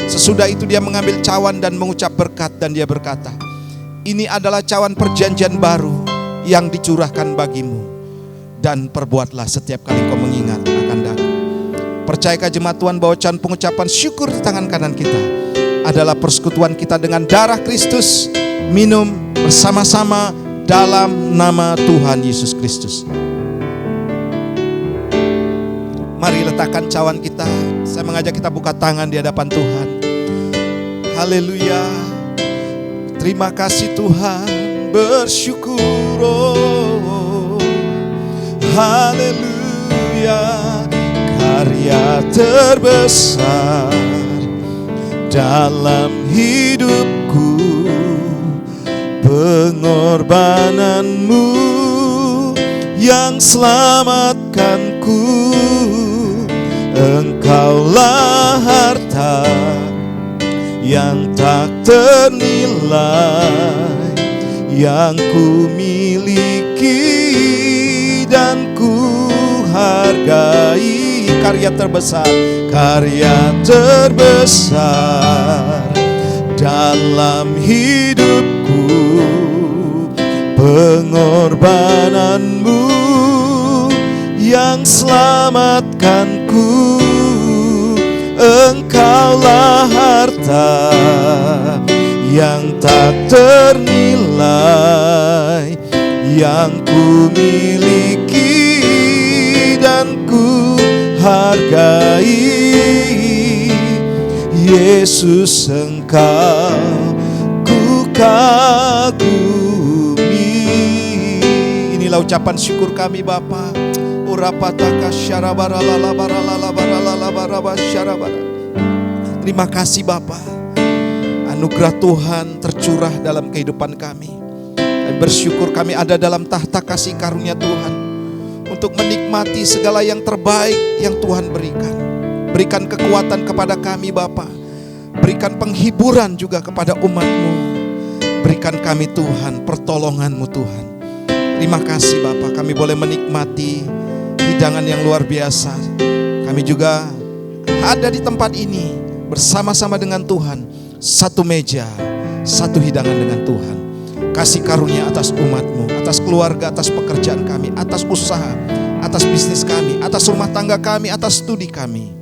Sesudah itu Dia mengambil cawan dan mengucap berkat, dan Dia berkata, ini adalah cawan perjanjian baru yang dicurahkan bagimu. dan perbuatlah setiap kali engkau mengingat akan daku. Percayakah jemaat Tuhan bahwa pengucapan syukur di tangan kanan kita adalah persekutuan kita dengan darah Kristus, minum bersama-sama dalam nama Tuhan Yesus Kristus. Mari letakkan cawan kita. Saya mengajak kita buka tangan di hadapan Tuhan. Haleluya. Terima kasih Tuhan, bersyukur. Haleluya. Karya terbesar dalam hidupku, pengorbananmu yang selamatkanku. Engkaulah harta yang tak ternilai, yang ku miliki dan ku hargai. Karya terbesar dalam hidupku, pengorbananmu yang selamatkanku. Engkaulah harta yang tak ternilai, yang ku miliki dan ku hargai. Yesus, Engkau ku kagumi. Inilah ucapan syukur kami Bapa. Terima kasih Bapa. Anugerah Tuhan tercurah dalam kehidupan kami. Dan bersyukur kami ada dalam tahta kasih karunia Tuhan untuk menikmati segala yang terbaik yang Tuhan berikan. Berikan kekuatan kepada kami Bapa. Berikan penghiburan juga kepada umat-Mu. Berikan kami Tuhan pertolongan-Mu Tuhan. Terima kasih Bapa, kami boleh menikmati hidangan yang luar biasa. Kami juga ada di tempat ini bersama-sama dengan Tuhan. Satu meja, satu hidangan dengan Tuhan. Kasih karunia atas umat-Mu, atas keluarga, atas pekerjaan kami, atas usaha, atas bisnis kami, atas rumah tangga kami, atas studi kami.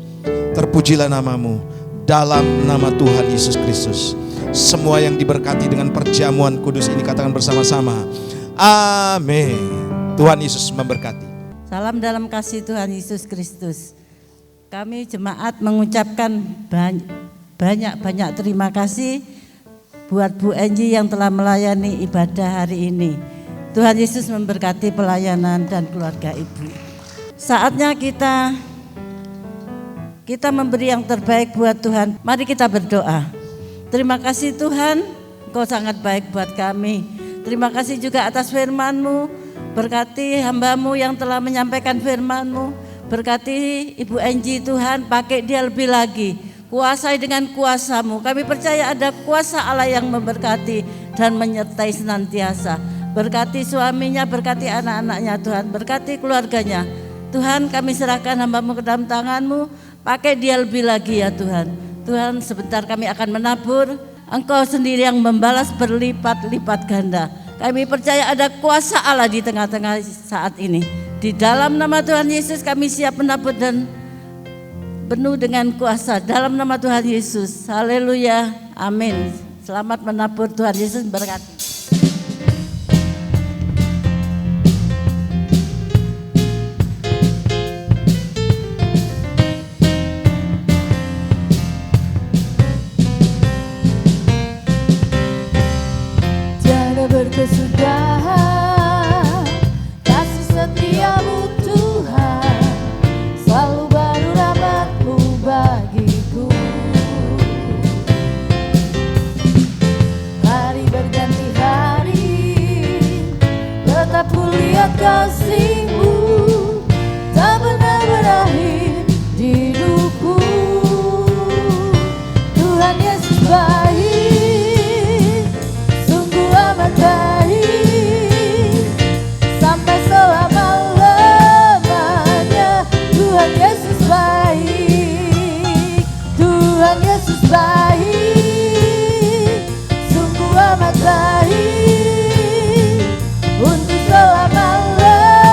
Terpujilah nama-Mu dalam nama Tuhan Yesus Kristus. Semua yang diberkati dengan perjamuan kudus ini katakan bersama-sama, amin. Tuhan Yesus memberkati. Salam dalam kasih Tuhan Yesus Kristus. Kami jemaat mengucapkan banyak terima kasih buat Bu Enji yang telah melayani ibadah hari ini. Tuhan Yesus memberkati pelayanan dan keluarga Ibu. Saatnya kita memberi yang terbaik buat Tuhan. Mari kita berdoa. Terima kasih Tuhan, Engkau sangat baik buat kami. Terima kasih juga atas firman-Mu. Berkati hamba-Mu yang telah menyampaikan firman-Mu. Berkati Ibu Enji Tuhan, pakai dia lebih lagi. Kuasai dengan kuasa-Mu. Kami percaya ada kuasa Allah yang memberkati dan menyertai senantiasa. Berkati suaminya, berkati anak-anaknya Tuhan. Berkati keluarganya. Tuhan, kami serahkan hamba-Mu ke dalam tangan-Mu. Pakai dia lebih lagi ya Tuhan. Tuhan, sebentar kami akan menabur. Engkau sendiri yang membalas berlipat-lipat ganda. Kami percaya ada kuasa Allah di tengah-tengah saat ini. Di dalam nama Tuhan Yesus kami siap menabur dan penuh dengan kuasa. Dalam nama Tuhan Yesus. Haleluya. Amin. Selamat menabur, Tuhan Yesus berkati. Berkesudahan kasih setia-Mu Tuhan, selalu baru rahmat-Mu bagiku. Hari berganti hari, tetap kulihat kasih-Mu tak pernah berakhir di hidupku. Tuhan Yesus baik, sungguh amat baik, sampai selama-lamanya. Tuhan Yesus baik, Tuhan Yesus baik, sungguh amat baik, untuk selama-lamanya.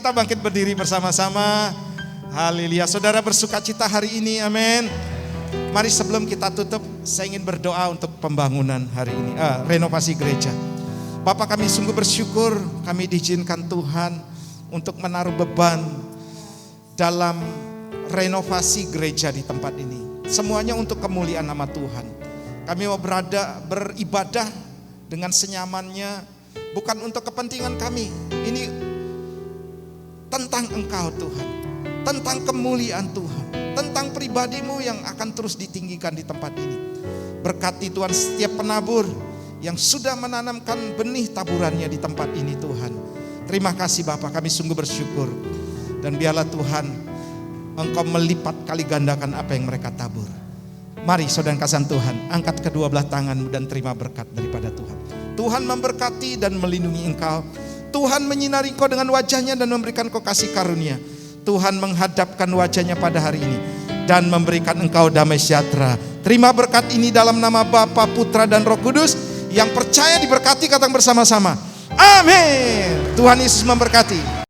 kita bangkit berdiri bersama-sama. Haleluya. Saudara bersukacita hari ini, amin. Mari sebelum kita tutup, saya ingin berdoa untuk pembangunan hari ini, renovasi gereja. Bapak, kami sungguh bersyukur kami diizinkan Tuhan untuk menaruh beban dalam renovasi gereja di tempat ini. Semuanya untuk kemuliaan nama Tuhan. Kami mau beribadah dengan senyamannya, bukan untuk kepentingan kami. Ini tentang Engkau Tuhan, tentang kemuliaan Tuhan, tentang pribadimu yang akan terus ditinggikan di tempat ini. Berkati Tuhan setiap penabur yang sudah menanamkan benih taburannya di tempat ini Tuhan. Terima kasih Bapak, kami sungguh bersyukur. Dan biarlah Tuhan Engkau melipat kali gandakan apa yang mereka tabur. Mari saudara kasih Tuhan, angkat kedua belah tanganmu dan terima berkat daripada Tuhan. Tuhan memberkati dan melindungi engkau. Tuhan menyinari engkau dengan wajahnya dan memberikan engkau kasih karunia. Tuhan menghadapkan wajahnya pada hari ini dan memberikan engkau damai sejahtera. Terima berkat ini dalam nama Bapa, Putra dan Roh Kudus. Yang percaya diberkati, katakan bersama-sama. Amin. Tuhan Yesus memberkati.